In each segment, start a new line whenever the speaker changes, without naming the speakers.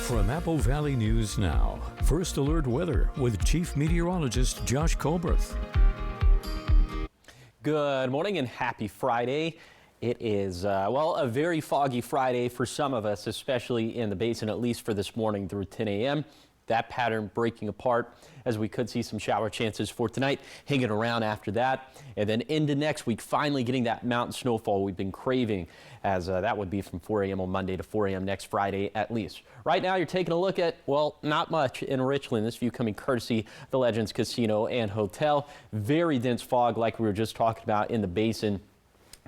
From Apple Valley News Now, First Alert Weather with Chief Meteorologist Josh Colberth.
Good morning and happy Friday. It is, a very foggy Friday for some of us, especially in the basin, at least for this morning through 10 a.m. That pattern breaking apart as we could see some shower chances for tonight, hanging around after that. And then into next week, finally getting that mountain snowfall we've been craving, as that would be from 4 a.m. on Monday to 4 a.m. next Friday at least. Right now, you're taking a look at, well, not much in Richland. This view coming courtesy the Legends Casino and Hotel. Very dense fog like we were just talking about in the basin.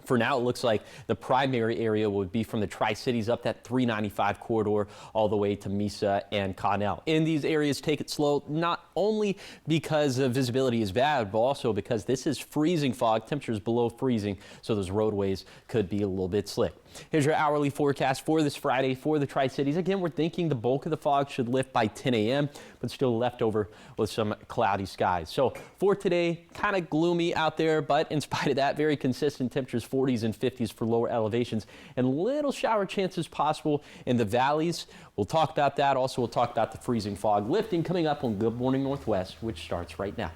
For now, it looks like the primary area would be from the Tri-Cities up that 395 corridor all the way to Mesa and Connell. In these areas, take it slow, not only because visibility is bad, but also because this is freezing fog, temperatures below freezing, so those roadways could be a little bit slick. Here's your hourly forecast for this Friday for the Tri-Cities. Again, we're thinking the bulk of the fog should lift by 10 a.m., but still left over with some cloudy skies. So for today, kind of gloomy out there, but in spite of that, very consistent temperatures, 40s and 50s for lower elevations, and little shower chances possible in the valleys. We'll talk about that. Also, we'll talk about the freezing fog lifting coming up on Good Morning Northwest, which starts right now.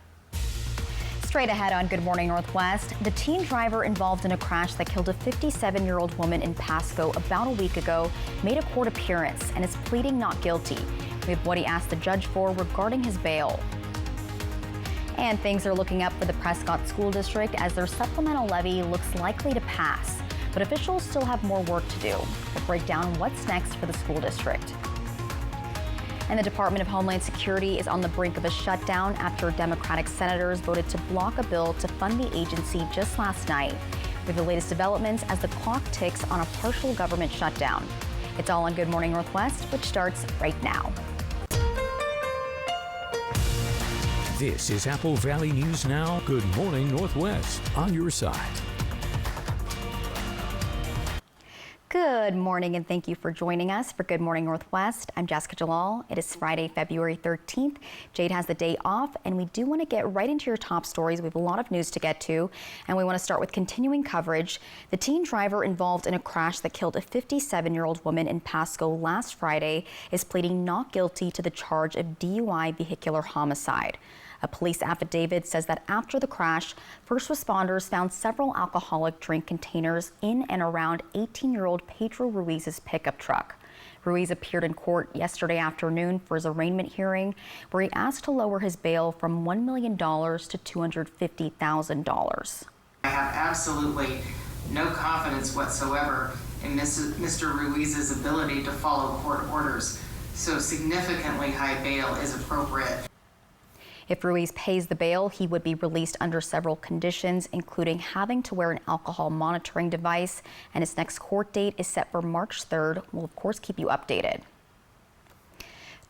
Straight ahead on Good Morning Northwest, the teen driver involved in a crash that killed a 57-year-old woman in Pasco about a week ago made a court appearance and is pleading not guilty. We have what he asked the judge for regarding his bail. And things are looking up for the Prescott School District as their supplemental levy looks likely to pass. But officials still have more work to do. We'll break down what's next for the school district. And the Department of Homeland Security is on the brink of a shutdown after Democratic senators voted to block a bill to fund the agency just last night. We have the latest developments as the clock ticks on a partial government shutdown. It's all on Good Morning Northwest, which starts right now.
This is Apple Valley News Now. Good Morning Northwest, on your side.
Good morning and thank you for joining us for Good Morning Northwest. I'm Jessica Jalal. It is Friday, February 13th. Jade has the day off and we do want to get right into your top stories. We have a lot of news to get to and we want to start with continuing coverage. The teen driver involved in a crash that killed a 57-year-old woman in Pasco last Friday is pleading not guilty to the charge of DUI vehicular homicide. A police affidavit says that after the crash, first responders found several alcoholic drink containers in and around 18-year-old Pedro Ruiz's pickup truck. Ruiz appeared in court yesterday afternoon for his arraignment hearing, where he asked to lower his bail from $1 million to $250,000.
I have absolutely no confidence whatsoever in Mr. Ruiz's ability to follow court orders, so significantly high bail is appropriate.
If Ruiz pays the bail, he would be released under several conditions, including having to wear an alcohol monitoring device, and his next court date is set for March 3rd. We'll, of course, keep you updated.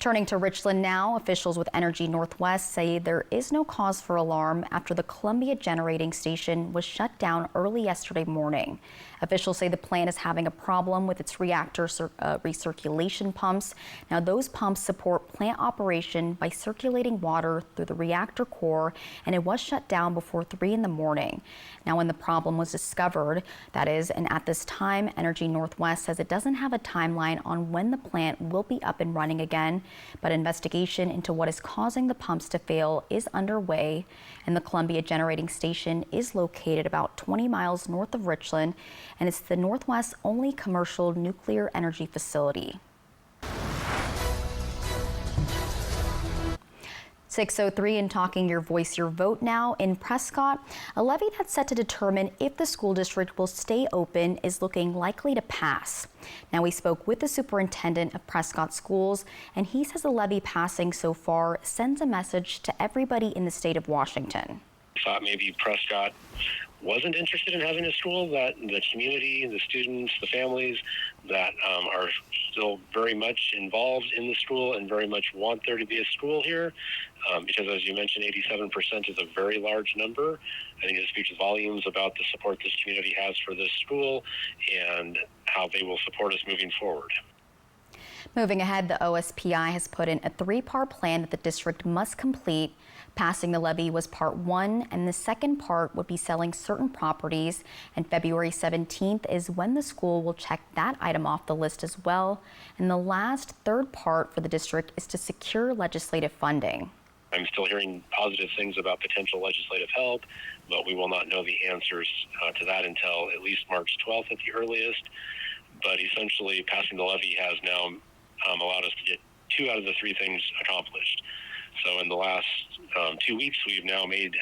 Turning to Richland now, officials with Energy Northwest say there is no cause for alarm after the Columbia Generating Station was shut down early yesterday morning. Officials say the plant is having a problem with its reactor recirculation pumps. Now, those pumps support plant operation by circulating water through the reactor core, and it was shut down before 3 in the morning. Now, when the problem was discovered, that is, and at this time, Energy Northwest says it doesn't have a timeline on when the plant will be up and running again, but investigation into what is causing the pumps to fail is underway, and the Columbia Generating Station is located about 20 miles north of Richland, and it's the Northwest's only commercial nuclear energy facility. 6:03 and talking your voice, your vote now. In Prescott, a levy that's set to determine if the school district will stay open is looking likely to pass. Now, we spoke with the superintendent of Prescott Schools, and he says the levy passing so far sends a message to everybody in the state of Washington.
Thought maybe Prescott wasn't interested in having a school, that the community, the students, the families that are still very much involved in the school and very much want there to be a school here, because as you mentioned, 87% is a very large number. I think it speaks volumes about the support this community has for this school and how they will support us moving forward.
Moving ahead, the OSPI has put in a three-part plan that the district must complete. Passing the levy was part one, and the second part would be selling certain properties. And February 17th is when the school will check that item off the list as well. And the last, third part for the district is to secure legislative funding.
I'm still hearing positive things about potential legislative help, but we will not know the answers to that until at least March 12th at the earliest. But essentially, passing the levy has now allowed us to get 2 out of the 3 things accomplished. So in the last 2 weeks, we've now made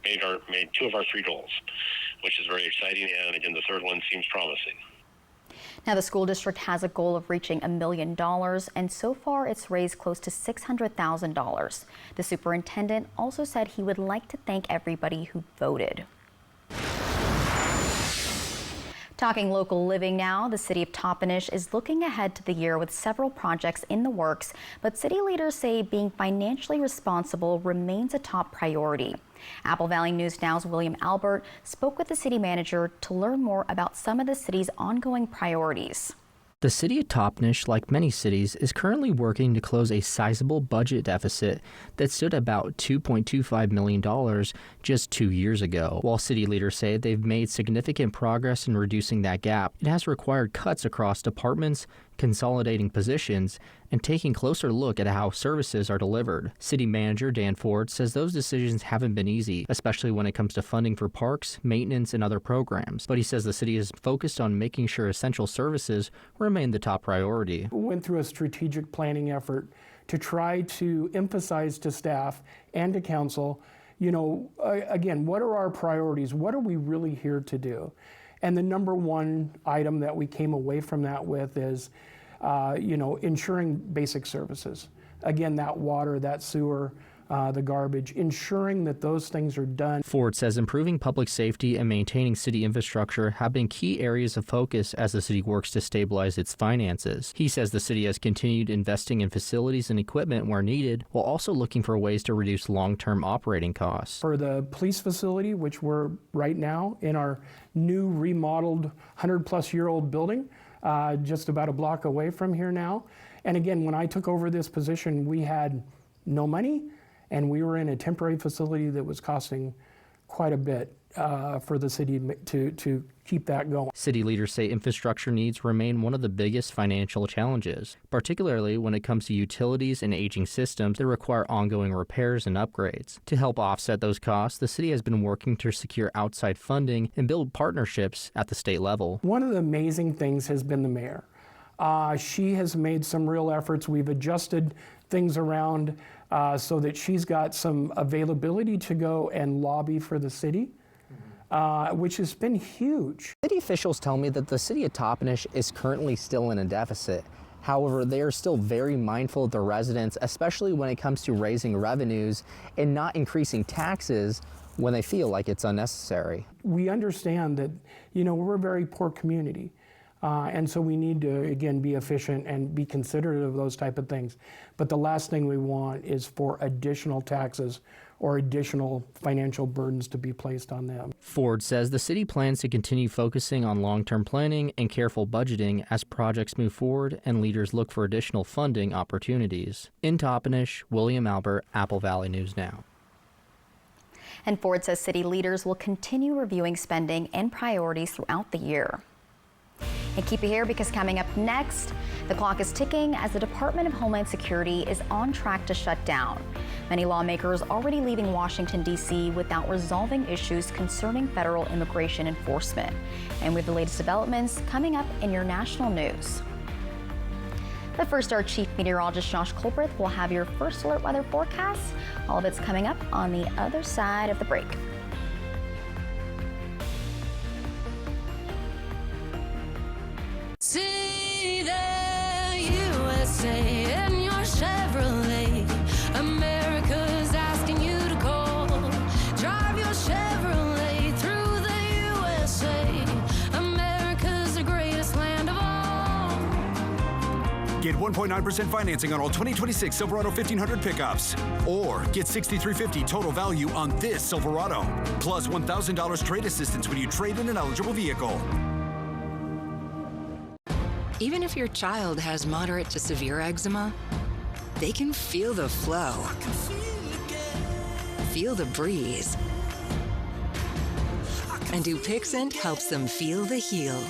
2 of our 3 goals, which is very exciting. And again, the third one seems promising.
Now, the school district has a goal of reaching $1 million, and so far it's raised close to $600,000. The superintendent also said he would like to thank everybody who voted. Talking local living now, the city of Toppenish is looking ahead to the year with several projects in the works, but city leaders say being financially responsible remains a top priority. Apple Valley News Now's William Albert spoke with the city manager to learn more about some of the city's ongoing priorities.
The city of Toppenish, like many cities, is currently working to close a sizable budget deficit that stood about $2.25 million just 2 years ago. While city leaders say they've made significant progress in reducing that gap, it has required cuts across departments, consolidating positions, and taking a closer look at how services are delivered. City Manager Dan Ford says those decisions haven't been easy, especially when it comes to funding for parks, maintenance, and other programs. But he says the city is focused on making sure essential services remain the top priority.
We went through a strategic planning effort to try to emphasize to staff and to council, again, what are our priorities? What are we really here to do? And the number one item that we came away from that with is, ensuring basic services. Again, that water, that sewer, the garbage, ensuring that those things are done.
Ford says improving public safety and maintaining city infrastructure have been key areas of focus as the city works to stabilize its finances. He says the city has continued investing in facilities and equipment where needed, while also looking for ways to reduce long-term operating costs.
For the police facility, which we're right now in our new remodeled 100-plus-year-old building, just about a block away from here now. And again, when I took over this position, we had no money, and we were in a temporary facility that was costing quite a bit for the city to keep that going.
City leaders say infrastructure needs remain one of the biggest financial challenges, particularly when it comes to utilities and aging systems that require ongoing repairs and upgrades. To help offset those costs, the city has been working to secure outside funding and build partnerships at the state level.
One of the amazing things has been the mayor. She has made some real efforts. We've adjusted things around so that she's got some availability to go and lobby for the city, which has been huge.
City officials tell me that the city of Toppenish is currently still in a deficit. However, they are still very mindful of their residents, especially when it comes to raising revenues and not increasing taxes when they feel like it's unnecessary.
We understand that, we're a very poor community. And so we need to, again, be efficient and be considerate of those type of things. But the last thing we want is for additional taxes or additional financial burdens to be placed on them.
Ford says the city plans to continue focusing on long-term planning and careful budgeting as projects move forward and leaders look for additional funding opportunities. In Toppenish, William Albert, Apple Valley News Now.
And Ford says city leaders will continue reviewing spending and priorities throughout the year. And keep it here because coming up next, the clock is ticking as the Department of Homeland Security is on track to shut down. Many lawmakers already leaving Washington, D.C. without resolving issues concerning federal immigration enforcement. And with the latest developments coming up in your national news. But first, our Chief Meteorologist Josh Colbreth will have your first alert weather forecast. All of it's coming up on the other side of the break.
See the USA in your Chevrolet. America's asking you to call. Drive your Chevrolet through the USA. America's the greatest land of all.
Get 1.9% financing on all 2026 Silverado 1500 pickups. Or get $6,350 total value on this Silverado. Plus $1,000 trade assistance when you trade in an eligible vehicle.
Even if your child has moderate to severe eczema, they can feel the flow, feel the breeze. And Dupixent helps them feel the heal.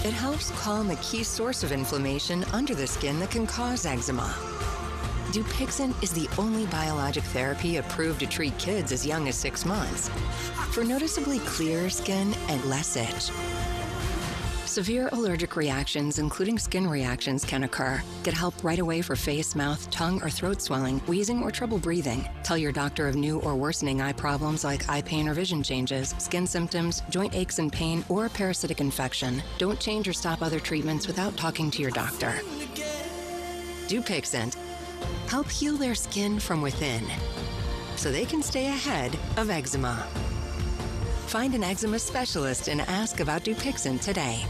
It helps calm a key source of inflammation under the skin that can cause eczema. Dupixent is the only biologic therapy approved to treat kids as young as 6 months for noticeably clearer skin and less itch. Severe allergic reactions, including skin reactions, can occur. Get help right away for face, mouth, tongue, or throat swelling, wheezing, or trouble breathing. Tell your doctor of new or worsening eye problems like eye pain or vision changes, skin symptoms, joint aches and pain, or a parasitic infection. Don't change or stop other treatments without talking to your doctor. Dupixent. Help heal their skin from within so they can stay ahead of eczema. Find an eczema specialist and ask about Dupixent today.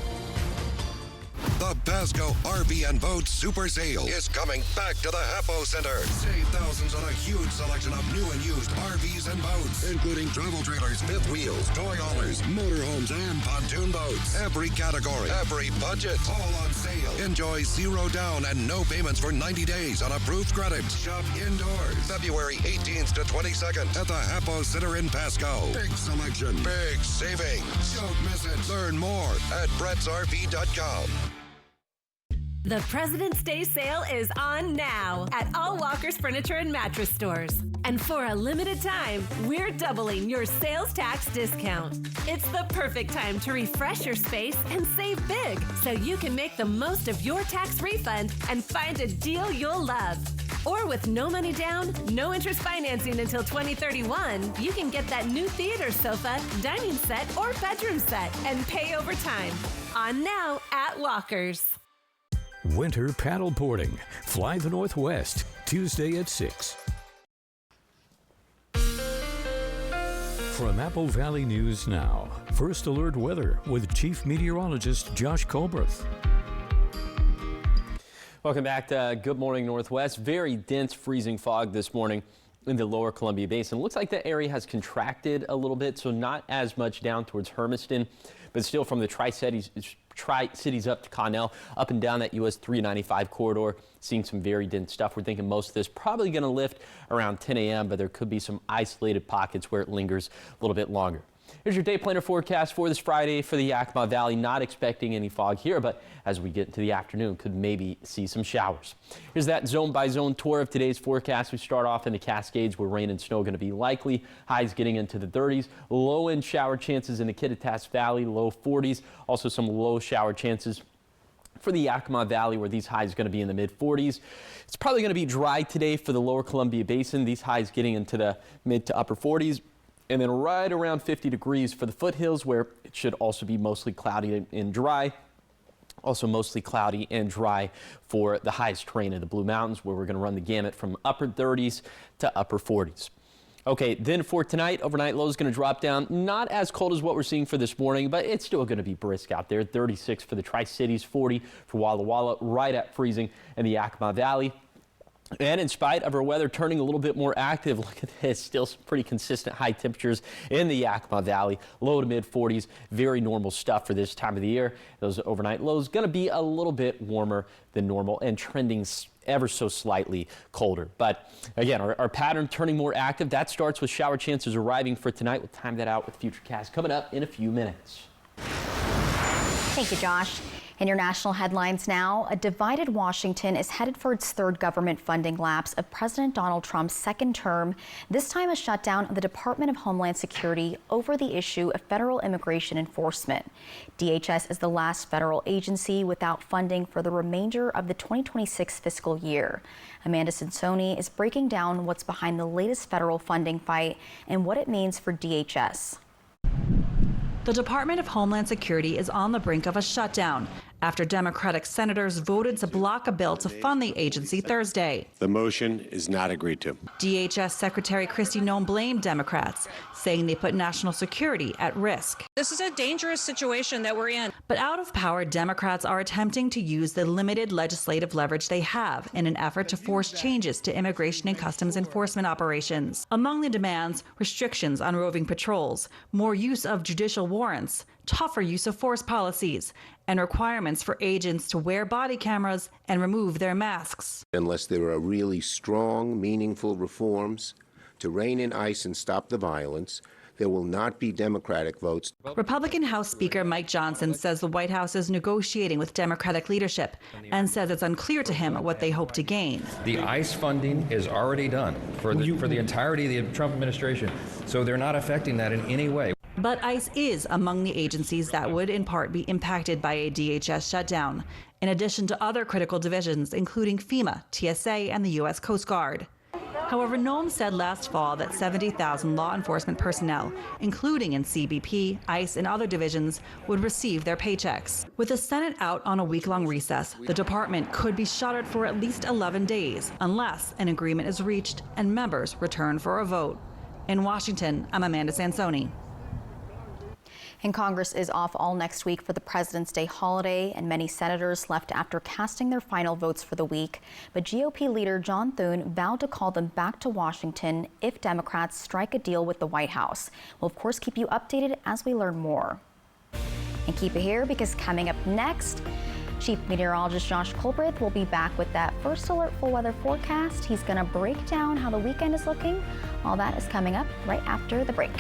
The Pasco RV and Boat Super Sale is coming back to the Happo Center. Save thousands on a huge selection of new and used RVs and boats, including travel trailers, fifth wheels, toy haulers, motorhomes, and pontoon boats. Every category, every budget, all on sale. Enjoy 0 down and no payments for 90 days on approved credit. Shop indoors February 18th to 22nd at the Happo Center in Pasco. Big selection, big savings. Don't miss it. Learn more at brettsrv.com.
The President's Day sale is on now at all Walker's Furniture and Mattress Stores. And for a limited time, we're doubling your sales tax discount. It's the perfect time to refresh your space and save big so you can make the most of your tax refund and find a deal you'll love. Or with no money down, no interest financing until 2031, you can get that new theater sofa, dining set, or bedroom set and pay over time. On now at Walker's.
Winter paddleboarding. Fly the Northwest, Tuesday at 6. From Apple Valley News Now, First Alert Weather with Chief Meteorologist Josh Colberth.
Welcome back to Good Morning Northwest. Very dense freezing fog this morning in the lower Columbia Basin. Looks like the area has contracted a little bit, so not as much down towards Hermiston, but still from the Tri-Cities up to Connell, up and down that US 395 corridor, seeing some very dense stuff. We're thinking most of this probably going to lift around 10 a.m., but there could be some isolated pockets where it lingers a little bit longer. Here's your day planner forecast for this Friday for the Yakima Valley. Not expecting any fog here, but as we get into the afternoon, could maybe see some showers. Here's that zone-by-zone tour of today's forecast. We start off in the Cascades, where rain and snow are going to be likely. Highs getting into the 30s. Low-end shower chances in the Kittitas Valley, low 40s. Also some low shower chances for the Yakima Valley, where these highs are going to be in the mid-40s. It's probably going to be dry today for the lower Columbia Basin. These highs getting into the mid to upper 40s. And then right around 50 degrees for the foothills, where it should also be mostly cloudy and dry. Also mostly cloudy and dry for the highest terrain in the Blue Mountains, where we're going to run the gamut from upper 30s to upper 40s. Okay, then for tonight, overnight low is going to drop down. Not as cold as what we're seeing for this morning, but it's still going to be brisk out there. 36 for the Tri-Cities, 40 for Walla Walla, right at freezing in the Yakima Valley. And in spite of our weather turning a little bit more active, look at this, still some pretty consistent high temperatures in the Yakima Valley, low to mid 40s, very normal stuff for this time of the year. Those overnight lows going to be a little bit warmer than normal and trending ever so slightly colder. But again, our pattern turning more active, that starts with shower chances arriving for tonight. We'll time that out with Futurecast coming up in a few minutes.
Thank you, Josh. In your national headlines now, a divided Washington is headed for its third government funding lapse of President Donald Trump's second term, this time a shutdown of the Department of Homeland Security over the issue of federal immigration enforcement. DHS is the last federal agency without funding for the remainder of the 2026 fiscal year. Amanda Sansoni is breaking down what's behind the latest federal funding fight and what it means for DHS.
The Department of Homeland Security is on the brink of a shutdown after Democratic senators voted to block a bill to fund the agency Thursday.
The motion is not agreed to.
DHS Secretary Kristi Noem blamed Democrats, saying they put national security at risk.
This is a dangerous situation that we're in.
But out of power, Democrats are attempting to use the limited legislative leverage they have in an effort to force changes to immigration and customs enforcement operations. Among the demands, restrictions on roving patrols, more use of judicial warrants, tougher use of force policies, and requirements for agents to wear body cameras and remove their masks.
Unless there are really strong, meaningful reforms to rein in ICE and stop the violence, there will not be Democratic votes.
Republican House Speaker Mike Johnson says the White House is negotiating with Democratic leadership and says it's unclear to him what they hope to gain.
The ICE funding is already done for the entirety of the Trump administration, so they're not affecting that in any way.
But ICE is among the agencies that would in part be impacted by a DHS shutdown, in addition to other critical divisions, including FEMA, TSA, and the U.S. Coast Guard. However, Noem said last fall that 70,000 law enforcement personnel, including in CBP, ICE, and other divisions, would receive their paychecks. With the Senate out on a week-long recess, the department could be shuttered for at least 11 days, unless an agreement is reached and members return for a vote. In Washington, I'm Amanda Sansoni.
And Congress is off all next week for the President's Day holiday, and many senators left after casting their final votes for the week. But GOP leader John Thune vowed to call them back to Washington if Democrats strike a deal with the White House. We'll, of course, keep you updated as we learn more. And keep it here, because coming up next, Chief Meteorologist Josh Colbreth will be back with that first alert full weather forecast. He's going to break down how the weekend is looking. All that is coming up right after the break.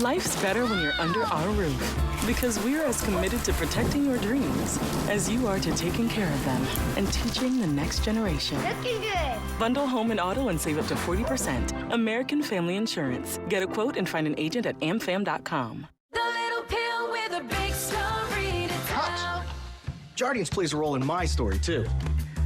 Life's better when you're under our roof, because we're as committed to protecting your dreams as you are to taking care of them and teaching the next generation.
Looking good.
Bundle home and auto and save up to 40%. American Family Insurance. Get a quote and find an agent at amfam.com.
The little pill with a big story to tell.
Jardiance plays a role in my story, too.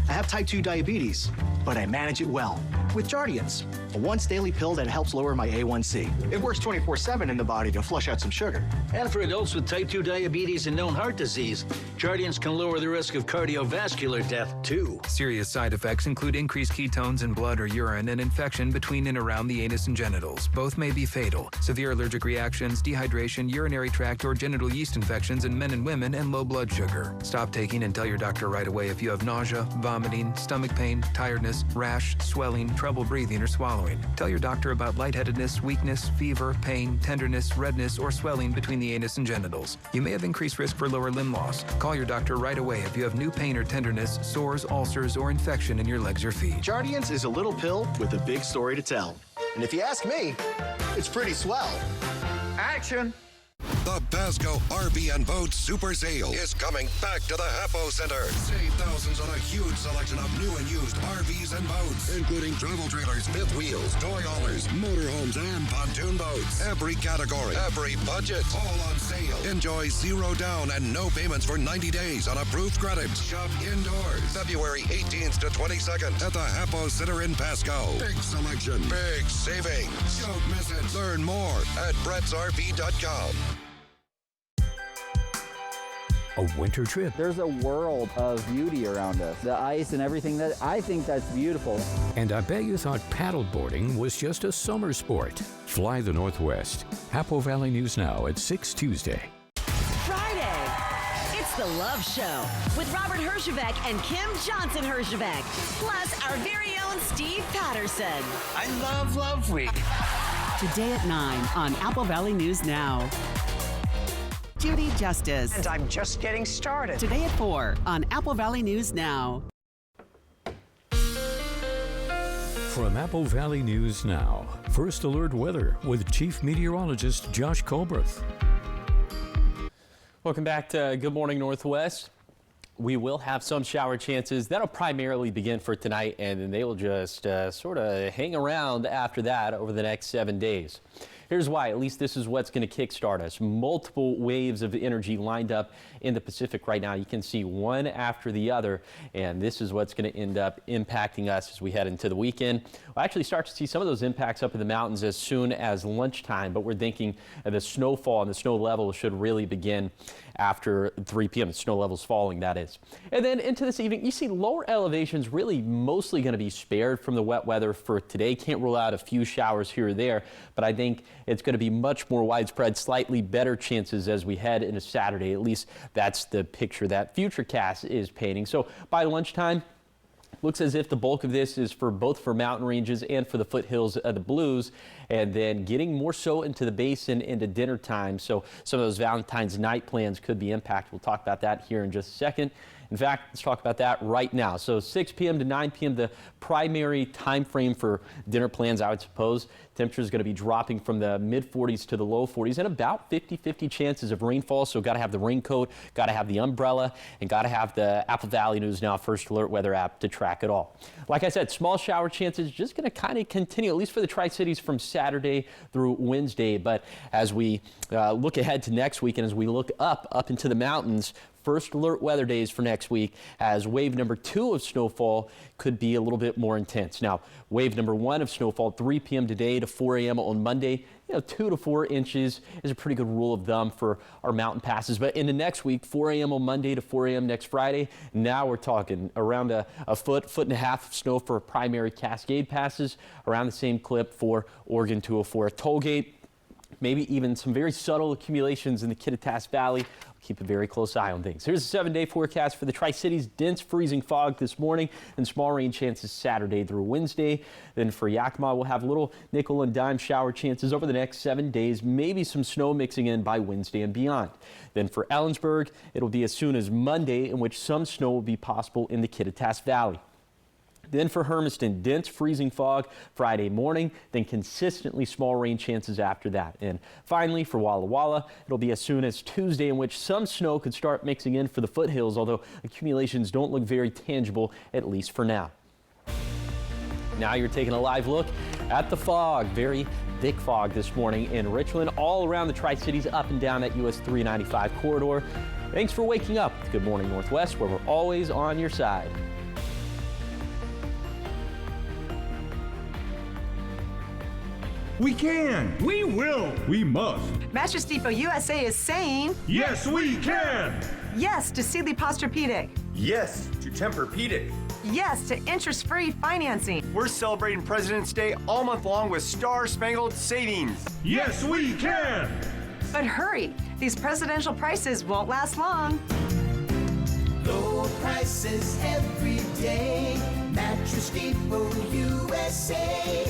I have type 2 diabetes, but I manage it well with Jardiance, a once-daily pill that helps lower my A1C. It works 24/7 in the body to flush out some sugar.
And for adults with type 2 diabetes and known heart disease, Jardiance can lower the risk of cardiovascular death, too.
Serious side effects include increased ketones in blood or urine and infection between and around the anus and genitals. Both may be fatal. Severe allergic reactions, dehydration, urinary tract or genital yeast infections in men and women, and low blood sugar. Stop taking and tell your doctor right away if you have nausea, vomiting, stomach pain, tiredness, rash, swelling, trouble breathing or swallowing. Tell your doctor about lightheadedness, weakness, fever, pain, tenderness, redness, or swelling between the anus and genitals. You may have increased risk for lower limb loss. Call your doctor right away if you have new pain or tenderness, sores, ulcers, or infection in your legs or feet.
Jardiance is a little pill with a big story to tell. And if you ask me, it's pretty swell.
Action! The Pasco RV and Boat Super Sale is coming back to the Hapo Center. Save thousands on a huge selection of new and used RVs and boats, including travel trailers, fifth wheels, toy haulers, motorhomes, and pontoon boats. Every category, every budget, all on sale. Enjoy 0 down and no payments for 90 days on approved credit. Shop indoors, February 18th to 22nd at the Hapo Center in Pasco. Big selection, big savings. Don't miss it. Learn more at brettsrv.com.
A winter trip.
There's a world of beauty around us. The ice and everything, that I think that's beautiful.
And I bet you thought paddleboarding was just a summer sport. Fly the Northwest. Hapo Valley News Now at 6 Tuesday.
Friday. It's the Love Show with Robert Herjavec and Kim Johnson Herjavec. Plus our very own Steve Patterson.
I love Love Week.
Today at 9 on Apple Valley News Now. Judy Justice.
And I'm just getting started.
Today at 4 on Apple Valley News Now.
From Apple Valley News Now, First Alert Weather with Chief Meteorologist Josh Colbreth.
Welcome back to Good Morning Northwest. We will have some shower chances. That'll primarily begin for tonight, and then they will just sort of hang around after that over the next 7 days. Here's why. At least this is what's going to kickstart us. Multiple waves of energy lined up in the Pacific right now. You can see one after the other, and this is what's going to end up impacting us as we head into the weekend. We'll actually start to see some of those impacts up in the mountains as soon as lunchtime, but we're thinking the snowfall and the snow level should really begin after 3 p.m. The snow level's falling, that is. And then into this evening, you see lower elevations really mostly going to be spared from the wet weather for today. Can't rule out a few showers here or there, but I think it's going to be much more widespread, slightly better chances as we head into Saturday. At least that's the picture that Futurecast is painting. So by lunchtime, looks as if the bulk of this is for both for mountain ranges and for the foothills of the Blues, and then getting more so into the basin into dinner time. So some of those Valentine's night plans could be impacted. We'll talk about that here in just a second. In fact, let's talk about that right now. So 6 p.m. to 9 p.m., the primary time frame for dinner plans, I would suppose. Temperature is going to be dropping from the mid-40s to the low 40s and about 50-50 chances of rainfall. So got to have the raincoat, got to have the umbrella, and got to have the Apple Valley News Now First Alert weather app to track it all. Like I said, small shower chances just going to kind of continue, at least for the Tri-Cities, from Saturday through Wednesday. But as we look ahead to next week and as we look up into the mountains, First Alert weather days for next week, as wave number 2 of snowfall could be a little bit more intense. Now, wave number 1 of snowfall, 3 p.m. today to 4 a.m. on Monday. 2 to 4 inches is a pretty good rule of thumb for our mountain passes. But in the next week, 4 a.m. on Monday to 4 a.m. next Friday, now we're talking around a foot and a half of snow for primary Cascade passes, around the same clip for Oregon 204 Tollgate. Maybe even some very subtle accumulations in the Kittitas Valley. Keep a very close eye on things. Here's a 7-day forecast for the Tri-Cities. Dense freezing fog this morning and small rain chances Saturday through Wednesday. Then for Yakima, we'll have little nickel and dime shower chances over the next 7 days. Maybe some snow mixing in by Wednesday and beyond. Then for Ellensburg, it'll be as soon as Monday, in which some snow will be possible in the Kittitas Valley. Then for Hermiston, dense freezing fog Friday morning, then consistently small rain chances after that. And finally, for Walla Walla, it'll be as soon as Tuesday, in which some snow could start mixing in for the foothills, although accumulations don't look very tangible, at least for now. Now you're taking a live look at the fog. Very thick fog this morning in Richland, all around the Tri-Cities, up and down that US 395 corridor. Thanks for waking up with Good Morning Northwest, where we're always on your side.
We can. We will. We must.
Mattress Depot USA is saying,
yes, we can.
Yes to Sealy Posturepedic.
Yes to Tempur-Pedic.
Yes to interest-free financing.
We're celebrating President's Day all month long with Star-Spangled Savings.
Yes, we can.
But hurry, these presidential prices won't last long.
Low prices every day. Mattress Depot USA.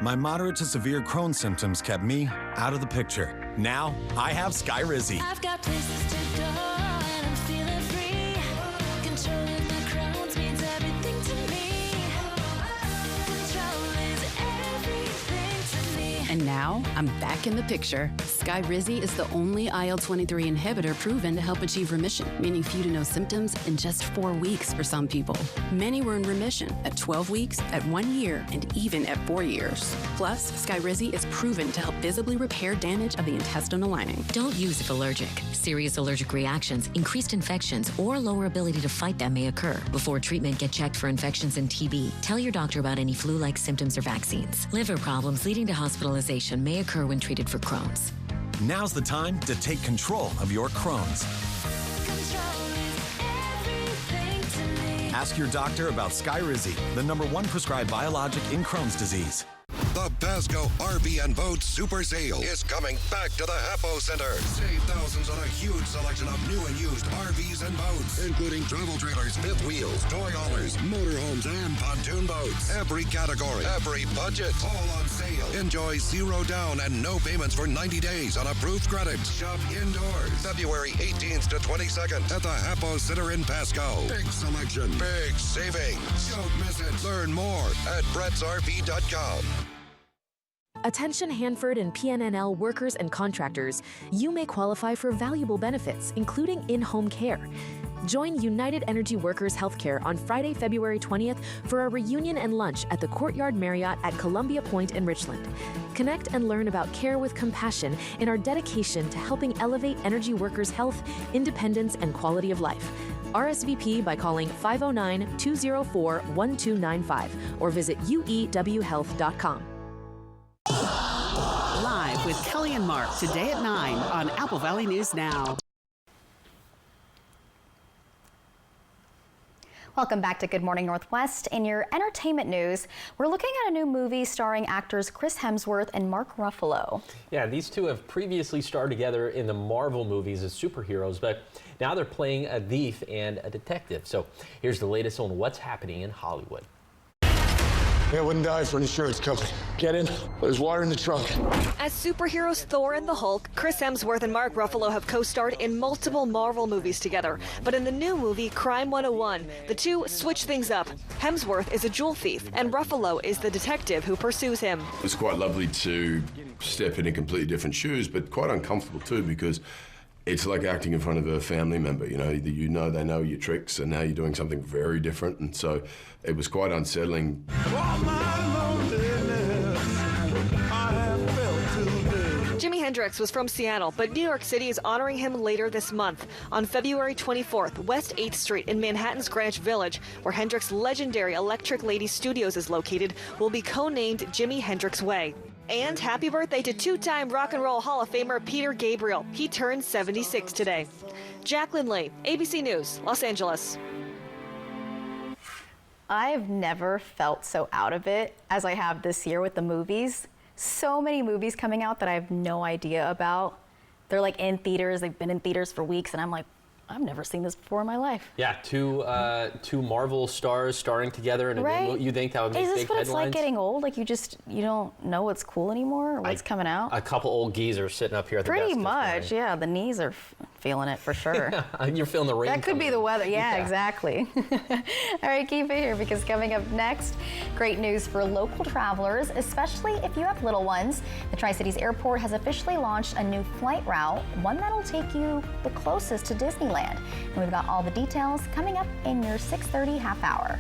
My moderate to severe Crohn's symptoms kept me out of the picture. Now, I have Skyrizi.
I've got places to go and I'm feeling free. Controlling my Crohn's means everything to me. Control is everything to me.
And now, I'm back in the picture. Skyrizi is the only IL-23 inhibitor proven to help achieve remission, meaning few to no symptoms in just 4 weeks for some people. Many were in remission at 12 weeks, at 1 year, and even at 4 years. Plus, Skyrizi is proven to help visibly repair damage of the intestinal lining.
Don't use if allergic. Serious allergic reactions, increased infections, or lower ability to fight them may occur. Before treatment, get checked for infections and TB. Tell your doctor about any flu-like symptoms or vaccines. Liver problems leading to hospitalization may occur when treated for Crohn's.
Now's the time to take control of your Crohn's. Ask your doctor about Skyrizi, the #1 prescribed biologic in Crohn's disease.
The Pasco RV and Boat Super Sale is coming back to the Heppo Center. Save thousands on a huge selection of new and used RVs and boats, including travel trailers, fifth wheels, toy haulers, motorhomes, and pontoon boats. Every category, every budget, all on sale. Enjoy 0 down and no payments for 90 days on approved credit. Shop indoors February 18th to 22nd at the Heppo Center in Pasco. Big selection, big savings. Don't miss it. Learn more at brettsrv.com.
Attention Hanford and PNNL workers and contractors, you may qualify for valuable benefits, including in-home care. Join United Energy Workers Healthcare on Friday, February 20th for a reunion and lunch at the Courtyard Marriott at Columbia Point in Richland. Connect and learn about care with compassion and our dedication to helping elevate energy workers' health, independence, and quality of life. RSVP by calling 509-204-1295 or visit uewhealth.com.
Live with Kelly and Mark today at 9 on Apple Valley News Now.
Welcome back to Good Morning Northwest. In your entertainment news, we're looking at a new movie starring actors Chris Hemsworth and Mark Ruffalo.
Yeah, these two have previously starred together in the Marvel movies as superheroes, but now they're playing a thief and a detective. So here's the latest on what's happening in Hollywood.
I wouldn't die for an insurance company. Get in, there's water in the trunk.
As superheroes Thor and the Hulk, Chris Hemsworth and Mark Ruffalo have co-starred in multiple Marvel movies together. But in the new movie, Crime 101, the two switch things up. Hemsworth is a jewel thief, and Ruffalo is the detective who pursues him.
It's quite lovely to step in completely different shoes, but quite uncomfortable too, because it's like acting in front of a family member. You know they know your tricks, and now you're doing something very different, and so it was quite unsettling.
Jimi Hendrix was from Seattle, but New York City is honoring him later this month. On February 24th, West 8th Street in Manhattan's Greenwich Village, where Hendrix's legendary Electric Lady Studios is located, will be co-named Jimi Hendrix Way. And happy birthday to two-time Rock and Roll Hall of Famer Peter Gabriel. He turned 76 today. Jacqueline Lee, ABC News, Los Angeles.
I've never felt so out of it as I have this year with the movies. So many movies coming out that I have no idea about. They're like in theaters, they've been in theaters for weeks, and I'm like, I've never seen this before in my life.
Yeah, two Marvel stars starring together in a
Right?
new movie. You think that would make
Is
big
this what
headlines?
it's like getting old? Like you don't know what's cool anymore or what's coming out?
A couple old geezers sitting up here at the
Pretty
desk.
much, yeah. The knees are feeling it for sure.
You're feeling the rain.
That could be
coming
the
in.
weather. Yeah, exactly. All right, keep it here because coming up next, great news for local travelers, especially if you have little ones. The Tri-Cities Airport has officially launched a new flight route, one that'll take you the closest to Disneyland. And we've got all the details coming up in your 6:30 half hour.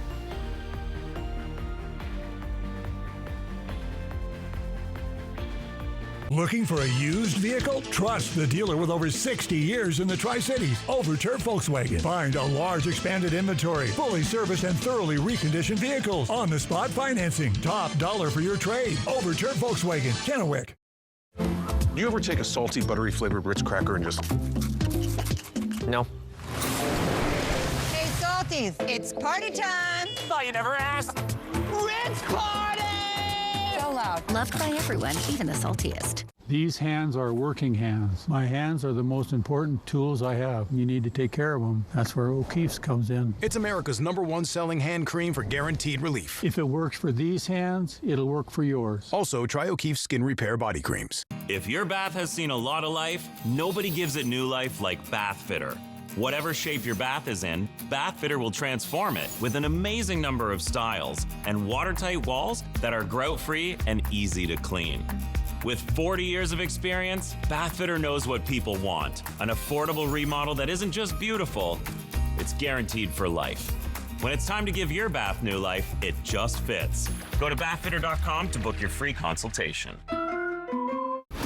Looking for a used vehicle? Trust the dealer with over 60 years in the Tri-Cities, Overturf Volkswagen. Find a large expanded inventory, fully serviced and thoroughly reconditioned vehicles, on-the-spot financing, top dollar for your trade. Overturf Volkswagen, Kennewick.
Do you ever take a salty, buttery flavored Ritz cracker and just...
No.
Hey, Salties, it's party time.
Thought you never asked.
Ritz party! So loud.
Loved by everyone, even the saltiest.
These hands are working hands. My hands are the most important tools I have. You need to take care of them. That's where O'Keeffe's comes in.
It's America's #1 selling hand cream for guaranteed relief.
If it works for these hands, it'll work for yours.
Also, try O'Keeffe Skin Repair Body Creams.
If your bath has seen a lot of life, nobody gives it new life like Bath Fitter. Whatever shape your bath is in, Bath Fitter will transform it with an amazing number of styles and watertight walls that are grout-free and easy to clean. With 40 years of experience, Bath Fitter knows what people want. An affordable remodel that isn't just beautiful, it's guaranteed for life. When it's time to give your bath new life, it just fits. Go to bathfitter.com to book your free consultation.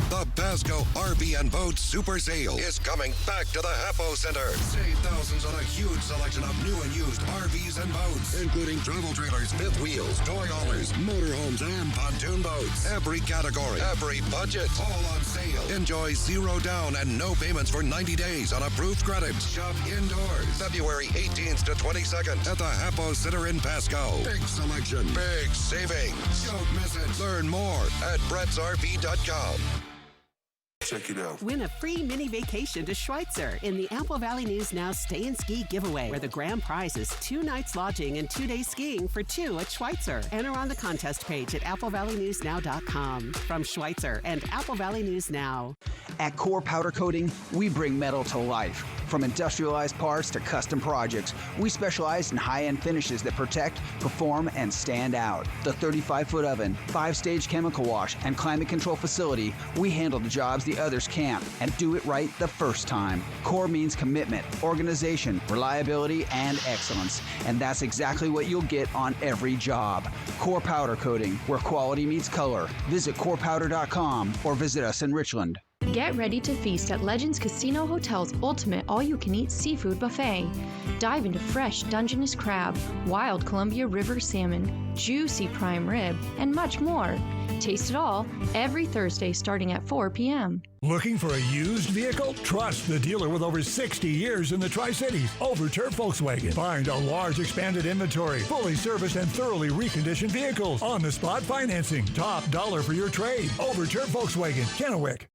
The Pasco RV and Boat Super Sale is coming back to the Happo Center. Save thousands on a huge selection of new and used RVs and boats, including travel trailers, fifth wheels, toy haulers, motorhomes, and pontoon boats. Every category, every budget, all on sale. Enjoy zero down and no payments for 90 days on approved credit. Shop indoors February 18th to 22nd at the Happo Center in Pasco. Big selection, big savings. Don't miss it. Learn more at brettsrv.com.
Check it out.
Win a free mini vacation to Schweitzer in the Apple Valley News Now Stay and Ski giveaway, where the grand prize is 2 nights lodging and 2 days skiing for 2 at Schweitzer. Enter on the contest page at applevalleynewsnow.com. From Schweitzer and Apple Valley News Now.
At Core Powder Coating, we bring metal to life.
From industrialized parts to custom projects, we specialize in high-end finishes that protect, perform, and stand out. The 35-foot oven, 5-stage chemical wash, and climate control facility, we handle the jobs the others can't and do it right the first time. CORE means commitment, organization, reliability, and excellence. And that's exactly what you'll get on every job. CORE Powder Coating, where quality meets color. Visit corepowder.com or visit us in Richland.
Get ready to feast at Legends Casino Hotel's ultimate all-you-can-eat seafood buffet. Dive into fresh Dungeness crab, wild Columbia River salmon, juicy prime rib, and much more. Taste it all every Thursday starting at 4 p.m.
Looking for a used vehicle? Trust the dealer with over 60 years in the Tri-Cities, Overturf Volkswagen. Find a large expanded inventory, fully serviced and thoroughly reconditioned vehicles, on-the-spot financing, top dollar for your trade. Overturf Volkswagen, Kennewick.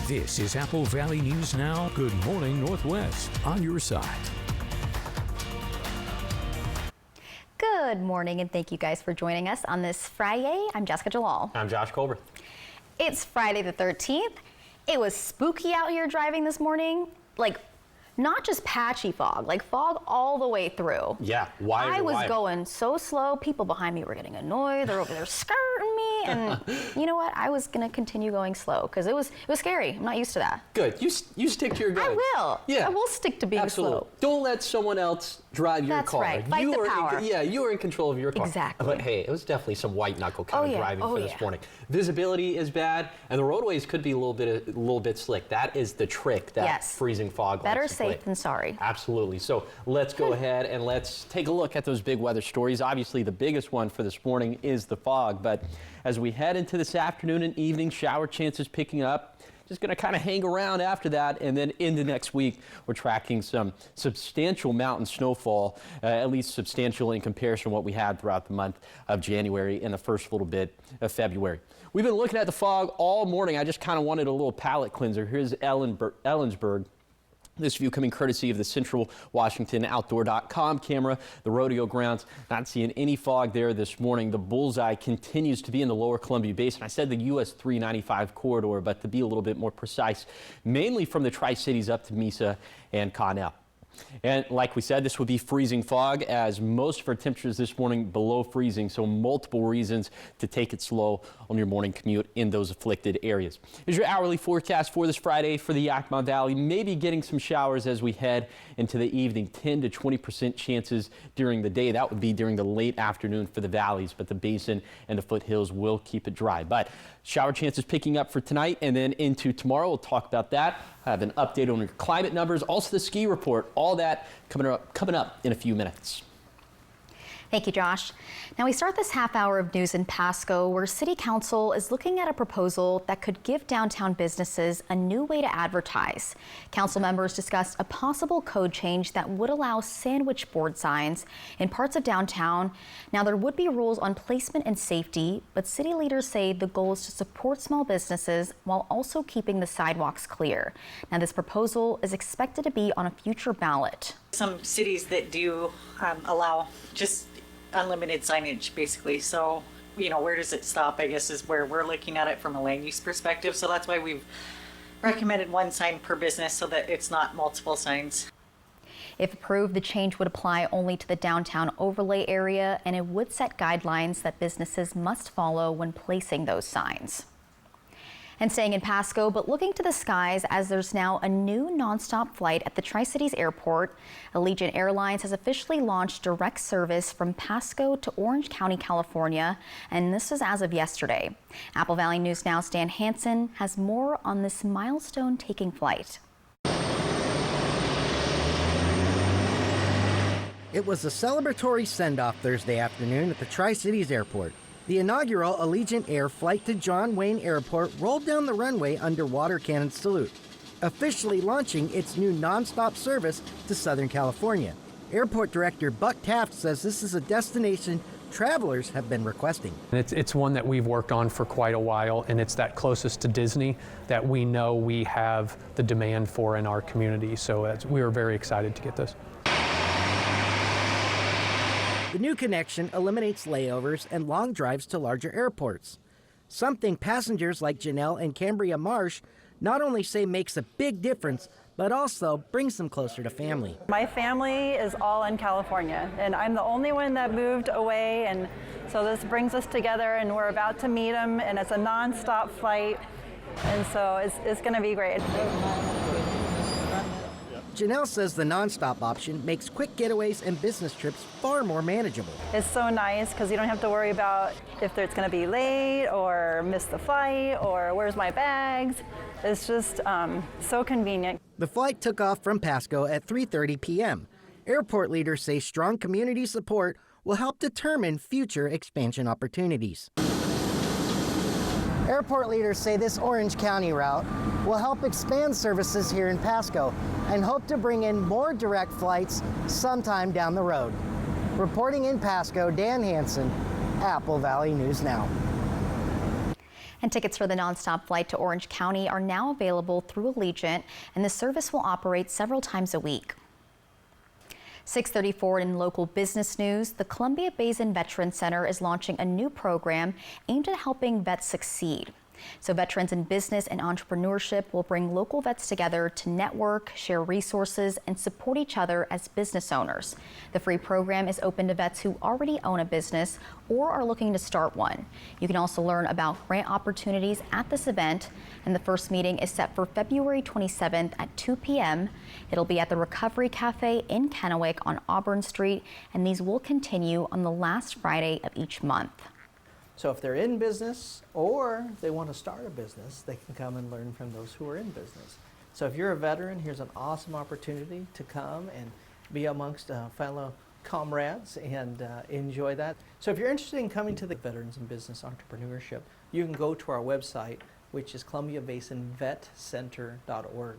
This is Apple Valley News Now. Good morning, Northwest. On your side.
Good morning, and thank you guys for joining us on this Friday. I'm Jessica Jalal.
I'm Josh Colbert.
It's Friday the 13th. It was spooky out here driving this morning. Like, not just patchy fog, like fog all the way through.
Yeah, wire
I
to
was
wire.
going so slow. People behind me were getting annoyed. They're over there skirting me, and you know what? I was gonna continue going slow because it was scary. I'm not used to that.
Good. You stick to your guns.
I will.
Yeah.
I will stick to being
Absolutely.
slow.
Don't let someone else drive your
That's
car.
right. Fight
you
the
are
power.
you are in control of your car.
Exactly.
But hey, it was definitely some white knuckle kind of driving for this morning. Visibility is bad, and the roadways could be a little bit slick. That is the trick that freezing fog.
Better
likes to play.
safe than sorry.
Absolutely. So let's go ahead and let's take a look at those big weather stories. Obviously, the biggest one for this morning is the fog. But as we head into this afternoon and evening, shower chances picking up. Just going to kind of hang around after that, and then into next week, we're tracking some substantial mountain snowfall, at least substantial in comparison to what we had throughout the month of January and the first little bit of February. We've been looking at the fog all morning. I just kind of wanted a little palate cleanser. Here's Ellensburg. This view coming courtesy of the Central Washington Outdoor.com camera. The rodeo grounds, not seeing any fog there this morning. The bullseye continues to be in the lower Columbia Basin. I said the US 395 corridor, but to be a little bit more precise, mainly from the Tri-Cities up to Mesa and Connell. And like we said, this would be freezing fog, as most of our temperatures this morning below freezing, so multiple reasons to take it slow on your morning commute in those afflicted areas. Here's your hourly forecast for this Friday for the Yakima Valley. Maybe getting some showers as we head into the evening, 10 to 20% chances during the day. That would be during the late afternoon for the valleys, but the basin and the foothills will keep it dry. But shower chances picking up for tonight and then into tomorrow. We'll talk about that. I have an update on your climate numbers, also the ski report, all that coming up in a few minutes.
Thank you, Josh. Now we start this half hour of news in Pasco, where City Council is looking at a proposal that could give downtown businesses a new way to advertise. Council members discussed a possible code change that would allow sandwich board signs in parts of downtown. Now there would be rules on placement and safety, but city leaders say the goal is to support small businesses while also keeping the sidewalks clear. Now this proposal is expected to be on a future ballot.
Some cities that do allow just unlimited signage, basically. So, you know, where does it stop, I guess, is where we're looking at it from a land use perspective. So that's why we've recommended one sign per business so that it's not multiple signs.
If approved, the change would apply only to the downtown overlay area, and it would set guidelines that businesses must follow when placing those signs. And staying in Pasco, but looking to the skies, as there's now a new nonstop flight at the Tri-Cities Airport. Allegiant Airlines has officially launched direct service from Pasco to Orange County, California, and this is as of yesterday. Apple Valley News Now Stan Hansen has more on this milestone-taking flight.
It was a celebratory send-off Thursday afternoon at the Tri-Cities Airport. The inaugural Allegiant Air flight to John Wayne Airport rolled down the runway under water cannon salute, officially launching its new nonstop service to Southern California. Airport Director Buck Taft says this is a destination travelers have been requesting.
It's one that we've worked on for quite a while, and it's that closest to Disney that we know we have the demand for in our community. So we were very excited to get this.
The The new connection eliminates layovers and long drives to larger airports, something passengers like Janelle and Cambria Marsh not only say makes a big difference, but also brings them closer to family.
My family is all in California, and I'm the only one that moved away, and so this brings us together, and we're about to meet them, and it's a non-stop flight, and so it's going to be great.
Janelle says the nonstop option makes quick getaways and business trips far more manageable.
It's so nice because you don't have to worry about if it's going to be late or miss the flight or where's my bags. It's just so convenient.
The flight took off from Pasco at 3:30 p.m. Airport leaders say strong community support will help determine future expansion opportunities. Airport leaders say this Orange County route will help expand services here in Pasco and hope to bring in more direct flights sometime down the road. Reporting in Pasco, Dan Hansen, Apple Valley News Now.
And tickets for the nonstop flight to Orange County are now available through Allegiant, and the service will operate several times a week. 6:34 in local business news, the Columbia Basin Veterans Center is launching a new program aimed at helping vets succeed. So veterans in business and entrepreneurship will bring local vets together to network, share resources, and support each other as business owners. The free program is open to vets who already own a business or are looking to start one. You can also learn about grant opportunities at this event, and the first meeting is set for February 27th at 2 p.m. It'll be at the Recovery Cafe in Kennewick on Auburn Street, and these will continue on the last Friday of each month.
So if they're in business or they want to start a business, they can come and learn from those who are in business. So if you're a veteran, here's an awesome opportunity to come and be amongst fellow comrades and enjoy that. So if you're interested in coming to the Veterans in Business Entrepreneurship, you can go to our website, which is columbiabasinvetcenter.org.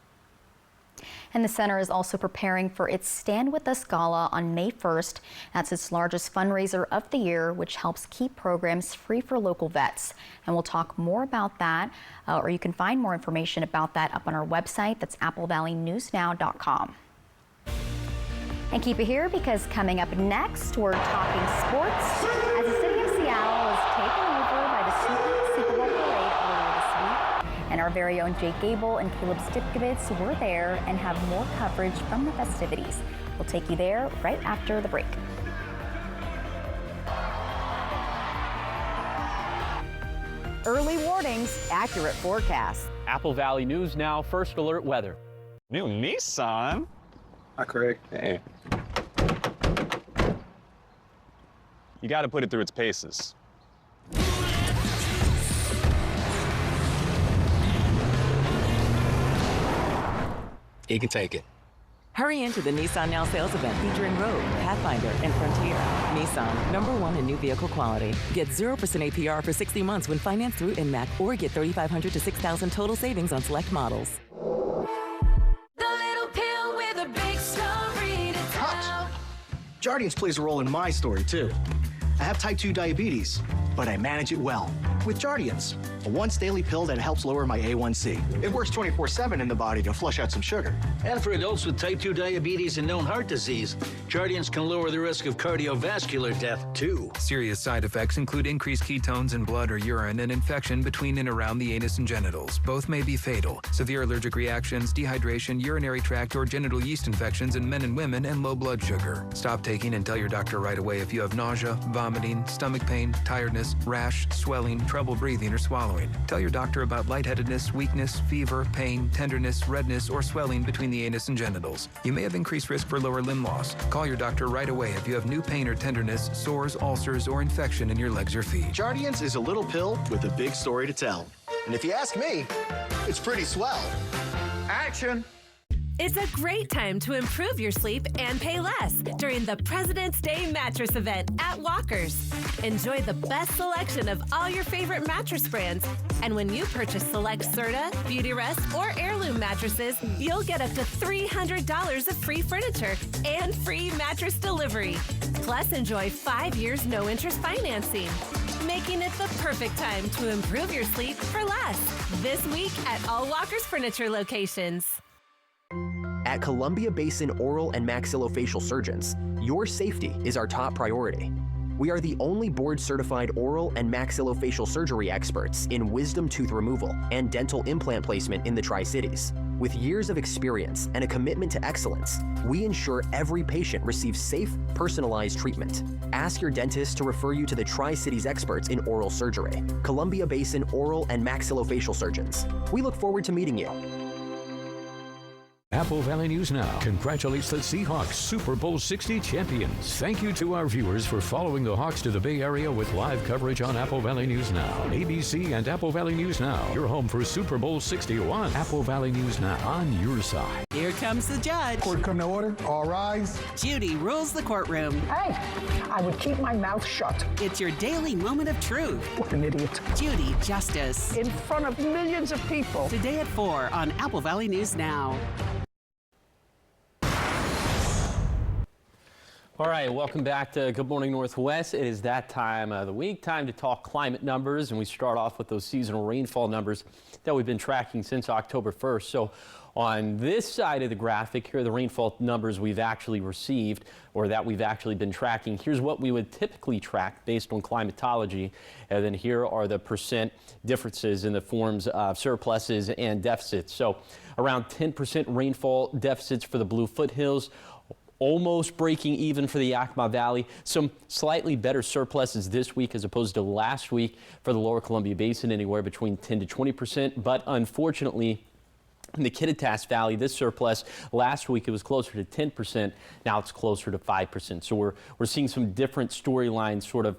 And the center is also preparing for its Stand With Us Gala on May 1st. That's its largest fundraiser of the year, which helps keep programs free for local vets. And we'll talk more about that, or you can find more information about that up on our website. That's applevalleynewsnow.com. And keep it here, because coming up next, we're talking sports as the city of Seattle is taken over by the Super Bowl parade earlier this week. And our very own Jake Gable and Caleb Stipkovitz were there and have more coverage from the festivities. We'll take you there right after the break.
Early warnings, accurate forecasts.
Apple Valley News Now, first alert weather.
New Nissan? Hi, Craig. Hey. You got to put it through its paces.
You can take it.
Hurry into the Nissan Now sales event featuring Rogue, Pathfinder, and Frontier. Nissan, #1 in new vehicle quality. Get 0% APR for 60 months when financed through INMAC, or get $3,500 to $6,000 total savings on select models.
Jardiance plays a role in my story, too. I have type 2 diabetes, but I manage it well with Jardiance, a once daily pill that helps lower my A1C. It works 24/7 in the body to flush out some sugar.
And for adults with type 2 diabetes and known heart disease, Jardiance can lower the risk of cardiovascular death, too.
Serious side effects include increased ketones in blood or urine and infection between and around the anus and genitals. Both may be fatal. Severe allergic reactions, dehydration, urinary tract or genital yeast infections in men and women, and low blood sugar. Stop taking and tell your doctor right away if you have nausea, vomiting, stomach pain, tiredness, rash, swelling, trouble breathing or swallowing. Tell your doctor about lightheadedness, weakness, fever, pain, tenderness, redness, or swelling between the anus and genitals. You may have increased risk for lower limb loss. Call your doctor right away if you have new pain or tenderness, sores, ulcers, or infection in your legs or feet.
Jardiance is a little pill with a big story to tell. And if you ask me, it's pretty swell. Action!
It's a great time to improve your sleep and pay less during the President's Day mattress event at Walker's. Enjoy the best selection of all your favorite mattress brands. And when you purchase select Serta, Beautyrest, or Heirloom mattresses, you'll get up to $300 of free furniture and free mattress delivery. Plus, enjoy 5 years no-interest financing, making it the perfect time to improve your sleep for less. This week at all Walker's Furniture locations.
At Columbia Basin Oral and Maxillofacial Surgeons, your safety is our top priority. We are the only board-certified oral and maxillofacial surgery experts in wisdom tooth removal and dental implant placement in the Tri-Cities. With years of experience and a commitment to excellence, we ensure every patient receives safe, personalized treatment. Ask your dentist to refer you to the Tri-Cities experts in oral surgery, Columbia Basin Oral and Maxillofacial Surgeons. We look forward to meeting you.
Apple Valley News Now congratulates the Seahawks Super Bowl 60 champions. Thank you to our viewers for following the Hawks to the Bay Area with live coverage on Apple Valley News Now, ABC, and Apple Valley News Now. Your home for Super Bowl 61. Apple Valley News Now, on your side.
Here comes the judge.
Court come to order. All rise.
Judy rules the courtroom.
Hey, I would keep my mouth shut.
It's your daily moment of truth.
What an idiot.
Judy Justice.
In front of millions of people.
Today at 4 on Apple Valley News Now.
All right, welcome back to Good Morning Northwest. It is that time of the week, time to talk climate numbers, and we start off with those seasonal rainfall numbers that we've been tracking since October 1st. So on this side of the graphic, here are the rainfall numbers we've actually received or that we've actually been tracking. Here's what we would typically track based on climatology, and then here are the percent differences in the forms of surpluses and deficits. So around 10% rainfall deficits for the Blue Foothills, almost breaking even for the Yakima Valley. Some slightly better surpluses this week as opposed to last week for the Lower Columbia Basin, anywhere between 10 to 20%. But unfortunately, in the Kittitas Valley, this surplus last week, it was closer to 10%. Now it's closer to 5%. So we're seeing some different storylines sort of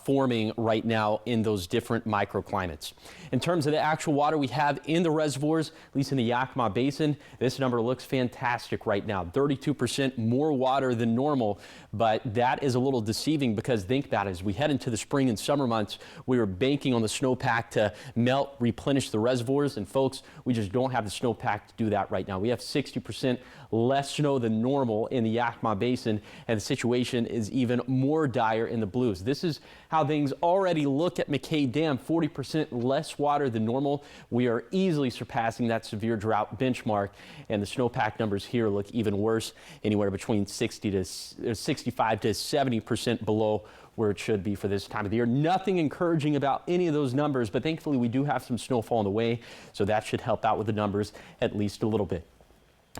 forming right now in those different microclimates. In terms of the actual water we have in the reservoirs, at least in the Yakima Basin, this number looks fantastic right now. 32% more water than normal, but that is a little deceiving because think about it, as we head into the spring and summer months, we were banking on the snowpack to melt, replenish the reservoirs, and folks, we just don't have the snowpack to do that right now. We have 60% less snow than normal in the Yakima Basin, and the situation is even more dire in the Blues. This is how things already look at McKay Dam, 40% less water than normal. We are easily surpassing that severe drought benchmark, and the snowpack numbers here look even worse, anywhere between 65 to 70% below where it should be for this time of the year. Nothing encouraging about any of those numbers, but thankfully we do have some snowfall on the way, so that should help out with the numbers at least a little bit.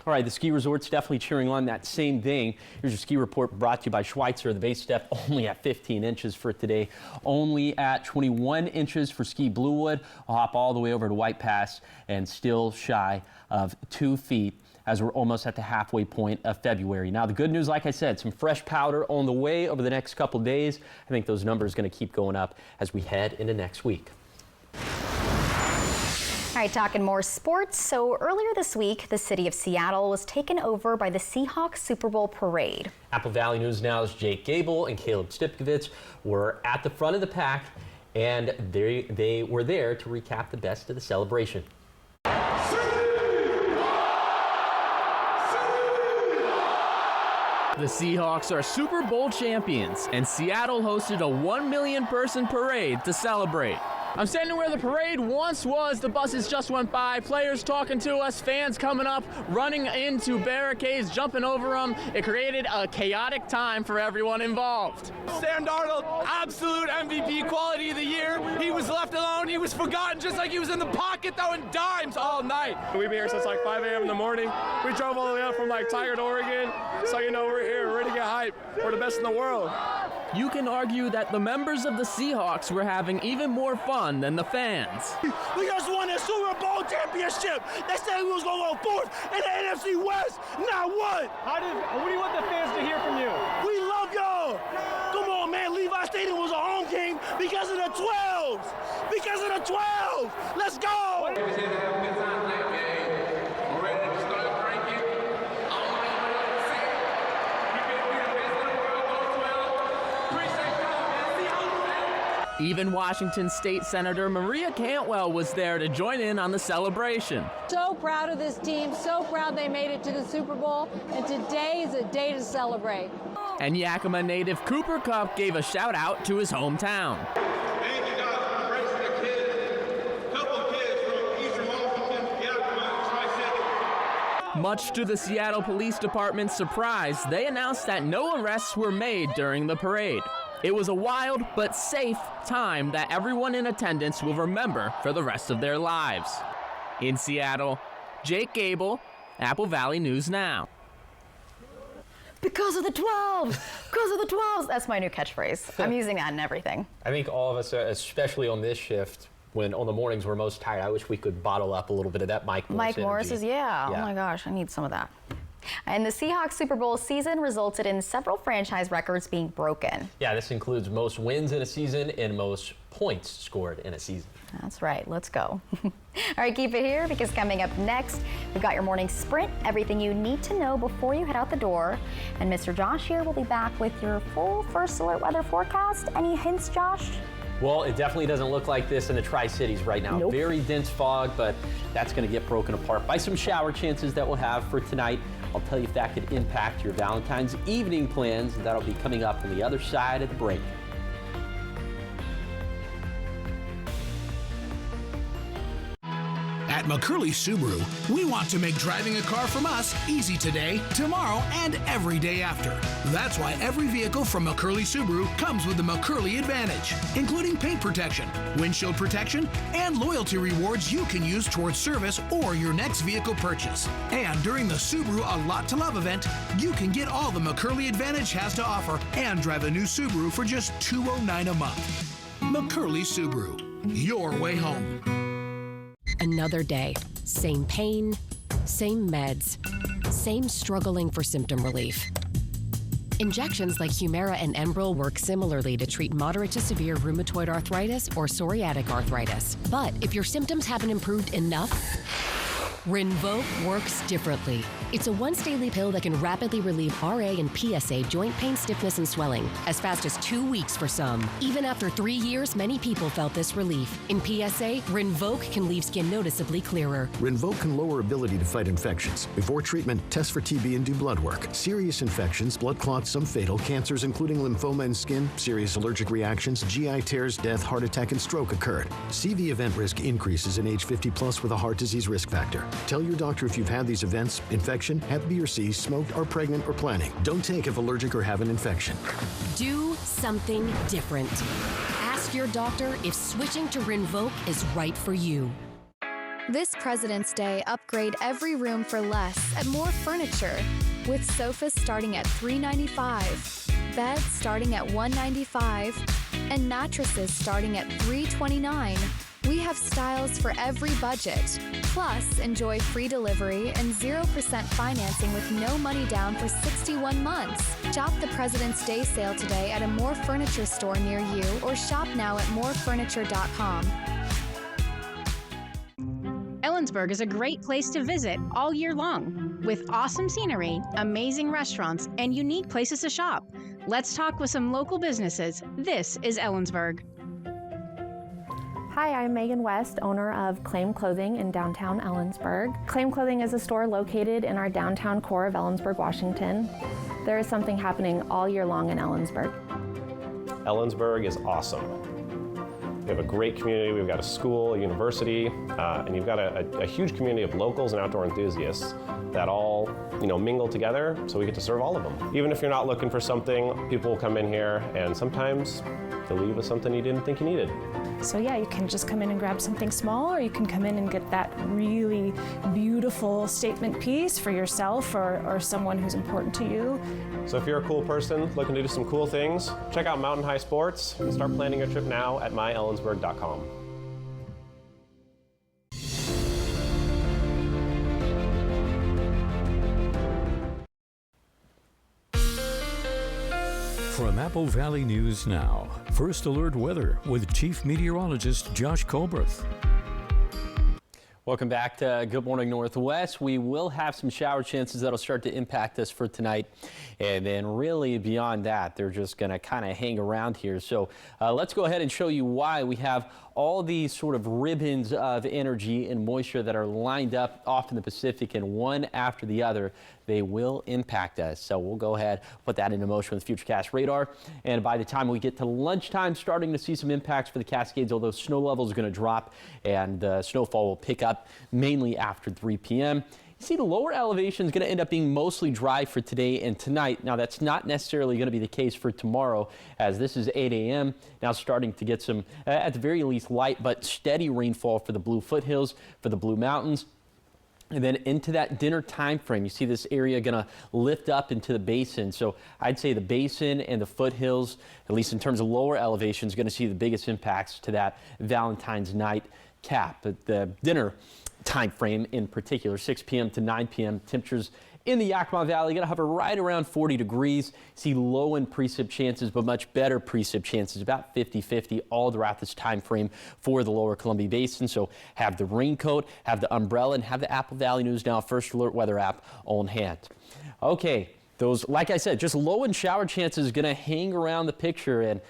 All right, the ski resort's definitely cheering on that same thing. Here's your ski report brought to you by Schweitzer. The base depth only at 15 inches for today, only at 21 inches for Ski Bluewood. I'll hop all the way over to White Pass and still shy of 2 feet as we're almost at the halfway point of February. Now, the good news, like I said, some fresh powder on the way over the next couple days. I think those numbers are going to keep going up as we head into next week.
All right, talking more sports. So earlier this week, the city of Seattle was taken over by the Seahawks Super Bowl parade.
Apple Valley News Now's Jake Gable and Caleb Stipkovich were at the front of the pack, and they were there to recap the best of the celebration.
The Seahawks are Super Bowl champions, and Seattle hosted a 1 million person parade to celebrate. I'm standing where the parade once was. The buses just went by, players talking to us, fans coming up, running into barricades, jumping over them. It created a chaotic time for everyone involved.
Sam Darnold, absolute MVP, quality of the year. He was left alone. He was forgotten, just like he was in the pocket throwing dimes all night.
We've been here since like 5 a.m. in the morning. We drove all the way up from like Tigard, Oregon. So, you know, we're here, we're ready to get hype. We're the best in the world.
You can argue that the members of the Seahawks were having even more fun than the fans.
We just won a Super Bowl championship. They said we was going to go fourth in the NFC West. Now what? What do you want the fans to hear from you? We love y'all. Come on, man. Levi Stadium was a home game because of the 12s. Because of the 12s. Let's go.
Even Washington State Senator Maria Cantwell was there to join in on the celebration.
So proud of this team, so proud they made it to the Super Bowl, and today is a day to celebrate.
And Yakima native Cooper Kupp gave a shout out to his hometown.
Thank you guys for embracing the kids. A couple of kids from Eastern Washington, Yakima, Tri-City.
Much to the Seattle Police Department's surprise, they announced that no arrests were made during the parade. It was a wild but safe time that everyone in attendance will remember for the rest of their lives. In Seattle, Jake Gable, Apple Valley News Now.
Because of the 12s! Because of the 12s! That's my new catchphrase. I'm using that in everything.
I think all of us, especially on this shift, when on the mornings we're most tired, I wish we could bottle up a little bit of that Mike Morris energy.
Morris's, yeah. Oh my gosh, I need some of that. And the Seahawks Super Bowl season resulted in several franchise records being broken.
Yeah, this includes most wins in a season and most points scored in a season.
That's right, let's go. All right, keep it here because coming up next, we've got your morning sprint, everything you need to know before you head out the door. And Mr. Josh here will be back with your full first alert weather forecast. Any hints, Josh?
Well, it definitely doesn't look like this in the Tri-Cities right now.
Nope.
Very dense fog, but that's going to get broken apart by some shower chances that we'll have for tonight. I'll tell you if that could impact your Valentine's evening plans. That'll be coming up on the other side of the break.
At McCurley Subaru, we want to make driving a car from us easy today, tomorrow, and every day after. That's why every vehicle from McCurley Subaru comes with the McCurley Advantage, including paint protection, windshield protection, and loyalty rewards you can use towards service or your next vehicle purchase. And during the Subaru A Lot to Love event, you can get all the McCurley Advantage has to offer and drive a new Subaru for just $209 a month. McCurley Subaru, your way home.
Another day, same pain, same meds, same struggling for symptom relief. Injections like Humira and Enbrel work similarly to treat moderate to severe rheumatoid arthritis or psoriatic arthritis. But if your symptoms haven't improved enough, Rinvoq works differently. It's a once-daily pill that can rapidly relieve RA and PSA joint pain, stiffness, and swelling as fast as 2 weeks for some. Even after 3 years, many people felt this relief. In PSA, Rinvoq can leave skin noticeably clearer.
Rinvoq can lower ability to fight infections. Before treatment, test for TB and do blood work. Serious infections, blood clots, some fatal, cancers including lymphoma and skin, serious allergic reactions, GI tears, death, heart attack, and stroke occurred. CV event risk increases in age 50 plus with a heart disease risk factor. Tell your doctor if you've had these events, infection, Hep B or C, smoked, are pregnant, or planning. Don't take if allergic or have an infection.
Do something different. Ask your doctor if switching to Rinvoq is right for you.
This President's Day, upgrade every room for less at More Furniture. With sofas starting at $395, beds starting at $195, and mattresses starting at $329. We have styles for every budget. Plus, enjoy free delivery and 0% financing with no money down for 61 months. Shop the President's Day sale today at a More Furniture store near you or shop now at morefurniture.com.
Ellensburg is a great place to visit all year long, with awesome scenery, amazing restaurants, and unique places to shop. Let's talk with some local businesses. This is Ellensburg.
Hi, I'm Megan West, owner of Claim Clothing in downtown Ellensburg. Claim Clothing is a store located in our downtown core of Ellensburg, Washington. There is something happening all year long in Ellensburg.
Ellensburg is awesome. We have a great community. We've got a school, a university, and you've got a huge community of locals and outdoor enthusiasts that all, mingle together, so we get to serve all of them. Even if you're not looking for something, people will come in here, and sometimes they'll leave with something you didn't think you needed.
So yeah, you can just come in and grab something small, or you can come in and get that really beautiful statement piece for yourself or someone who's important to you.
So if you're a cool person looking to do some cool things, check out Mountain High Sports and start planning your trip now at myellensburg.com.
From Apple Valley News Now, First Alert Weather with Chief Meteorologist Josh Colbreth.
Welcome back to Good Morning Northwest. We will have some shower chances that'll start to impact us for tonight. And then really beyond that, they're just going to kind of hang around here. So let's go ahead and show you why we have all these sort of ribbons of energy and moisture that are lined up off in the Pacific, and one after the other, they will impact us. So we'll go ahead, put that into motion with Futurecast radar. And by the time we get to lunchtime, starting to see some impacts for the Cascades, although snow levels are going to drop and snowfall will pick up mainly after 3 p.m. You see the lower elevation is going to end up being mostly dry for today and tonight. Now, that's not necessarily going to be the case for tomorrow, as this is 8 a.m. now starting to get some, at the very least, light but steady rainfall for the Blue Foothills, for the Blue Mountains. And then into that dinner time frame, you see this area going to lift up into the basin. So I'd say the basin and the foothills, at least in terms of lower elevations, going to see the biggest impacts to that Valentine's night cap. But the dinner time frame in particular, 6 p.m. to 9 p.m. temperatures in the Yakima Valley going to hover right around 40 degrees. See low in precip chances, but much better precip chances, about 50-50 all throughout this time frame for the lower Columbia Basin. So have the raincoat, have the umbrella, and have the Apple Valley News Now First Alert weather app on hand. Okay, those, like I said, just low in shower chances going to hang around the picture, and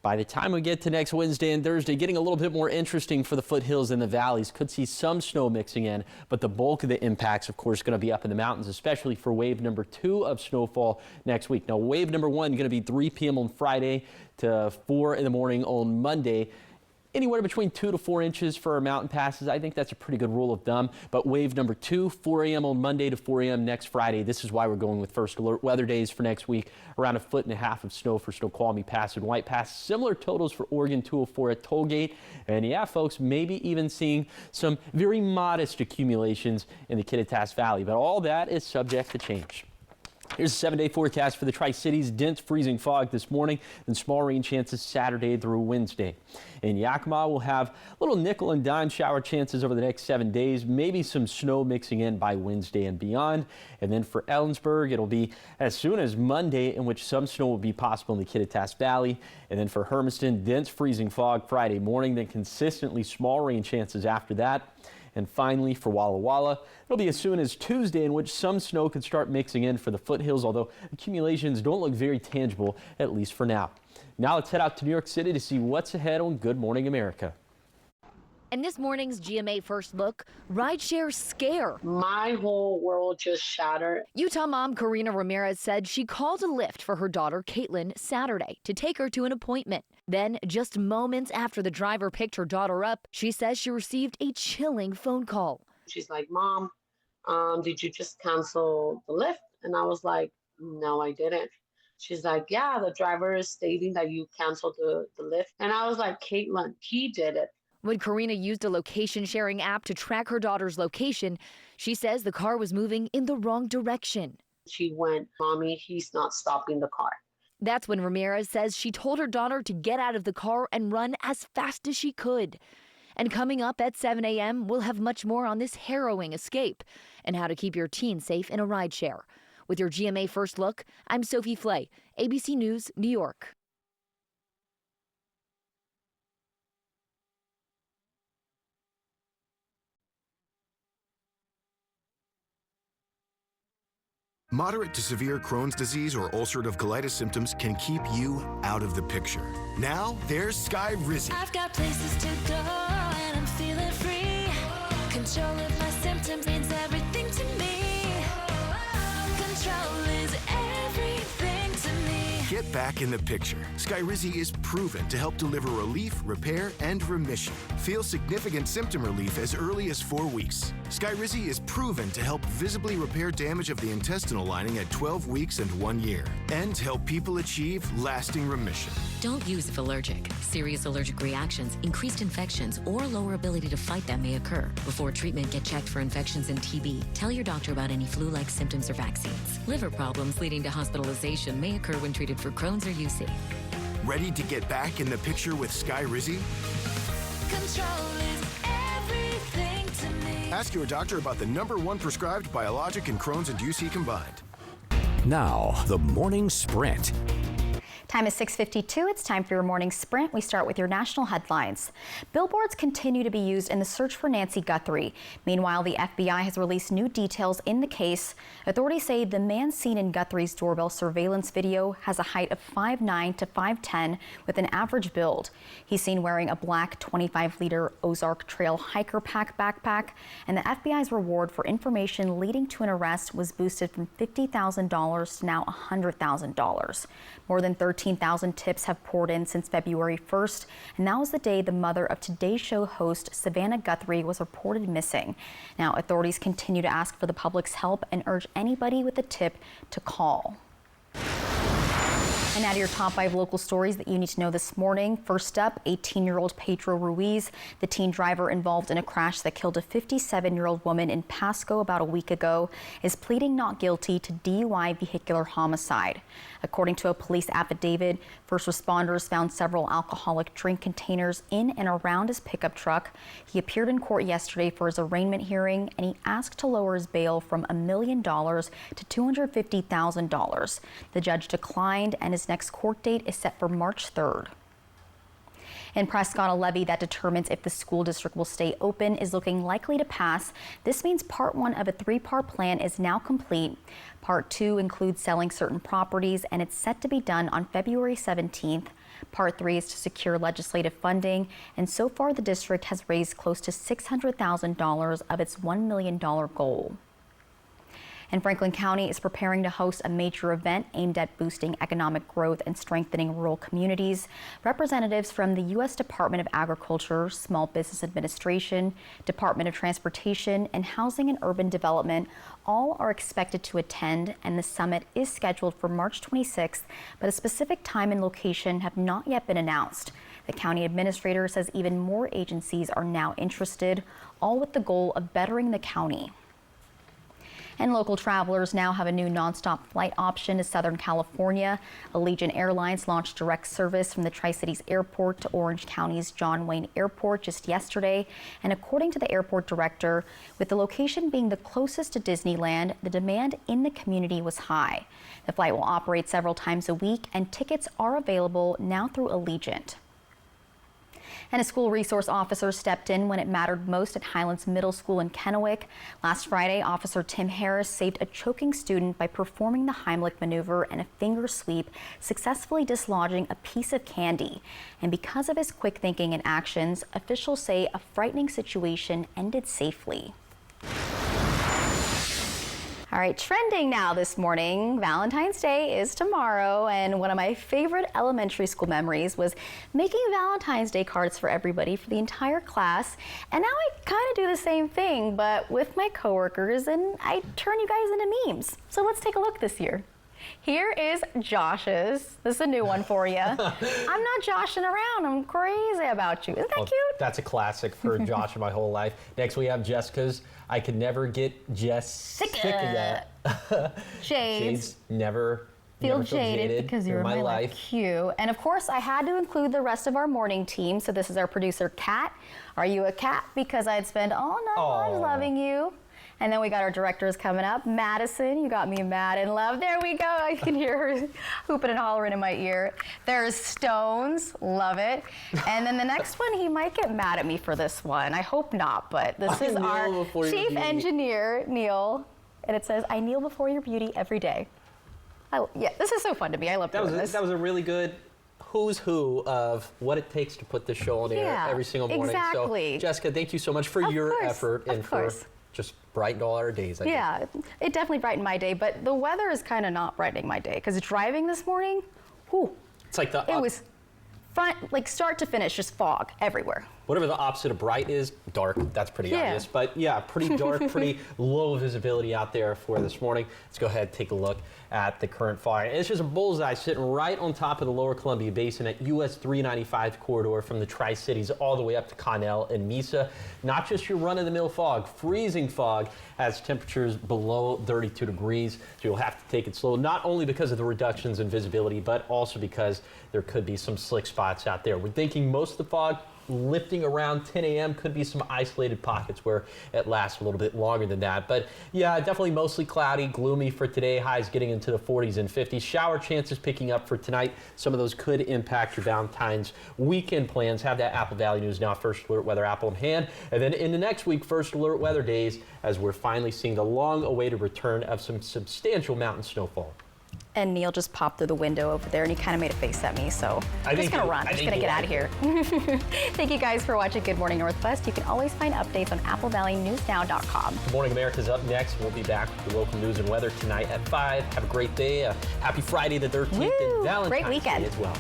by the time we get to next Wednesday and Thursday, getting a little bit more interesting for the foothills and the valleys. Could see some snow mixing in, but the bulk of the impacts, of course, going to be up in the mountains, especially for wave number 2 of snowfall next week. Now, wave number 1 going to be 3 p.m. on Friday to 4 in the morning on Monday. Anywhere between 2 to 4 inches for our mountain passes. I think that's a pretty good rule of thumb. But wave number 2, 4 a.m. on Monday to 4 a.m. next Friday. This is why we're going with first alert weather days for next week. Around 1.5 feet of snow for Snoqualmie Pass and White Pass. Similar totals for Oregon 204 at Tollgate. And yeah, folks, maybe even seeing some very modest accumulations in the Kittitas Valley. But all that is subject to change. Here's a 7-day forecast for the Tri-Cities. Dense freezing fog this morning, and small rain chances Saturday through Wednesday. In Yakima, we'll have little nickel and dime shower chances over the next 7 days, maybe some snow mixing in by Wednesday and beyond. And then for Ellensburg, it'll be as soon as Monday, in which some snow will be possible in the Kittitas Valley. And then for Hermiston, dense freezing fog Friday morning, then consistently small rain chances after that. And finally, for Walla Walla, it'll be as soon as Tuesday, in which some snow could start mixing in for the foothills, although accumulations don't look very tangible, at least for now. Now let's head out to New York City to see what's ahead on Good Morning America.
In this morning's GMA First Look, rideshare scare.
My whole world just shattered.
Utah mom Karina Ramirez said she called a Lyft for her daughter Caitlin Saturday to take her to an appointment. Then, just moments after the driver picked her daughter up, she says she received a chilling phone call.
She's like, Mom, did you just cancel the Lyft? And I was like, no, I didn't. She's like, yeah, the driver is stating that you canceled the Lyft. And I was like, Caitlin, he did it.
When Karina used a location sharing app to track her daughter's location, she says the car was moving in the wrong direction.
She went, Mommy, he's not stopping the car.
That's when Ramirez says she told her daughter to get out of the car and run as fast as she could. And coming up at 7 a.m., we'll have much more on this harrowing escape and how to keep your teen safe in a rideshare. With your GMA First Look, I'm Sophie Flay, ABC News, New York.
Moderate to severe Crohn's disease or ulcerative colitis symptoms can keep you out of the picture. Now, there's Skyrizi.
I've got places to go and I'm feeling free. Control of my symptoms means everything to me. Control is everything to me.
Get back in the picture. Skyrizi is proven to help deliver relief, repair, and remission. Feel significant symptom relief as early as 4 weeks. Skyrizi is proven to help visibly repair damage of the intestinal lining at 12 weeks and 1 year, and help people achieve lasting remission.
Don't use if allergic. Serious allergic reactions, increased infections, or lower ability to fight them may occur. Before treatment, get checked for infections and TB. Tell your doctor about any flu-like symptoms or vaccines. Liver problems leading to hospitalization may occur when treated for Crohn's or UC.
Ready to get back in the picture with Skyrizi?
Control is everything to me.
Ask your doctor about the #1 prescribed biologic in Crohn's and UC combined.
Now, the morning sprint.
Time is 6:52. It's time for your morning sprint. We start with your national headlines. Billboards continue to be used in the search for Nancy Guthrie. Meanwhile, the FBI has released new details in the case. Authorities say the man seen in Guthrie's doorbell surveillance video has a height of 5'9" to 5'10" with an average build. He's seen wearing a black 25-liter Ozark Trail hiker pack backpack, and the FBI's reward for information leading to an arrest was boosted from $50,000 to now $100,000. More than 13 13,000 tips have poured in since February 1st, and that was the day the mother of Today Show host Savannah Guthrie was reported missing. Now, authorities continue to ask for the public's help and urge anybody with a tip to call. And now to your top 5 local stories that you need to know this morning. First up, 18-year-old Pedro Ruiz, the teen driver involved in a crash that killed a 57-year-old woman in Pasco about a week ago, is pleading not guilty to DUI vehicular homicide. According to a police affidavit, first responders found several alcoholic drink containers in and around his pickup truck. He appeared in court yesterday for his arraignment hearing, and he asked to lower his bail from $1 million to $250,000. The judge declined, and his next court date is set for March 3rd. In Prescott, a levy that determines if the school district will stay open is looking likely to pass. This means part 1 of a 3-part plan is now complete. Part 2 includes selling certain properties, and it's set to be done on February 17th. Part 3 is to secure legislative funding, and so far the district has raised close to $600,000 of its $1 million goal. And Franklin County is preparing to host a major event aimed at boosting economic growth and strengthening rural communities. Representatives from the U.S. Department of Agriculture, Small Business Administration, Department of Transportation, and Housing and Urban Development all are expected to attend, and the summit is scheduled for March 26th, but a specific time and location have not yet been announced. The county administrator says even more agencies are now interested, all with the goal of bettering the county. And local travelers now have a new nonstop flight option to Southern California. Allegiant Airlines launched direct service from the Tri-Cities Airport to Orange County's John Wayne Airport just yesterday. And according to the airport director, with the location being the closest to Disneyland, the demand in the community was high. The flight will operate several times a week, and tickets are available now through Allegiant. And a school resource officer stepped in when it mattered most at Highlands Middle School in Kennewick. Last Friday, Officer Tim Harris saved a choking student by performing the Heimlich maneuver and a finger sweep, successfully dislodging a piece of candy. And because of his quick thinking and actions, officials say a frightening situation ended safely. All right, trending now this morning, Valentine's Day is tomorrow, and one of my favorite elementary school memories was making Valentine's Day cards for everybody for the entire class. And now I kind of do the same thing, but with my coworkers, and I turn you guys into memes. So let's take a look this year. Here is Josh's. This is a new one for you. I'm not joshing around. I'm crazy about you. Isn't that cute?
That's a classic for Josh my whole life. Next we have Jessica's. I could never get Jessica. Shades. Never feel jaded
because you're in my life. Cute. And of course, I had to include the rest of our morning team. So this is our producer, Kat. Are you a cat? Because I'd spend all 9 months loving you. And then we got our directors coming up. Madison, you got me mad in love. There we go. I can hear her hooping and hollering in my ear. There's Stones, love it. And then the next one, he might get mad at me for this one. I hope not, but this is our chief engineer, Neil. And it says, I kneel before your beauty every day. Yeah, this is so fun to me. I love doing this.
That was a really good who's who of what it takes to put this show on air every single morning.
Exactly.
So, Jessica, thank you so much for your effort and for just brightened all our days.
Yeah, it definitely brightened my day, but the weather is kind of not brightening my day because driving this morning, whew,
it's like it
was like start to finish, just fog everywhere.
Whatever the opposite of bright is, dark. That's pretty obvious. But yeah, pretty dark, pretty low visibility out there for this morning. Let's go ahead and take a look at the current fire. It's just a bullseye sitting right on top of the lower Columbia Basin at US 395 corridor from the Tri-Cities all the way up to Connell and Mesa. Not just your run-of-the-mill fog, freezing fog has temperatures below 32 degrees. So you'll have to take it slow, not only because of the reductions in visibility, but also because there could be some slick spots out there. We're thinking most of the fog lifting around 10 a.m. Could be some isolated pockets where it lasts a little bit longer than that. But yeah, definitely mostly cloudy, gloomy for today. Highs getting into the 40s and 50s. Shower chances picking up for tonight. Some of those could impact your Valentine's weekend plans. Have that Apple Valley News Now First Alert Weather app in hand. And then in the next week, First Alert Weather days, as we're finally seeing the long-awaited return of some substantial mountain snowfall.
And Neil just popped through the window over there, and he kind of made a face at me, so I'm just going to run. I'm just going to get out of here. Thank you guys for watching Good Morning Northwest. You can always find updates on AppleValleyNewsNow.com.
Good Morning America's up next. We'll be back with the local news and weather tonight at 5. Have a great day. Happy Friday the 13th and Valentine's
Great weekend.
Day as well.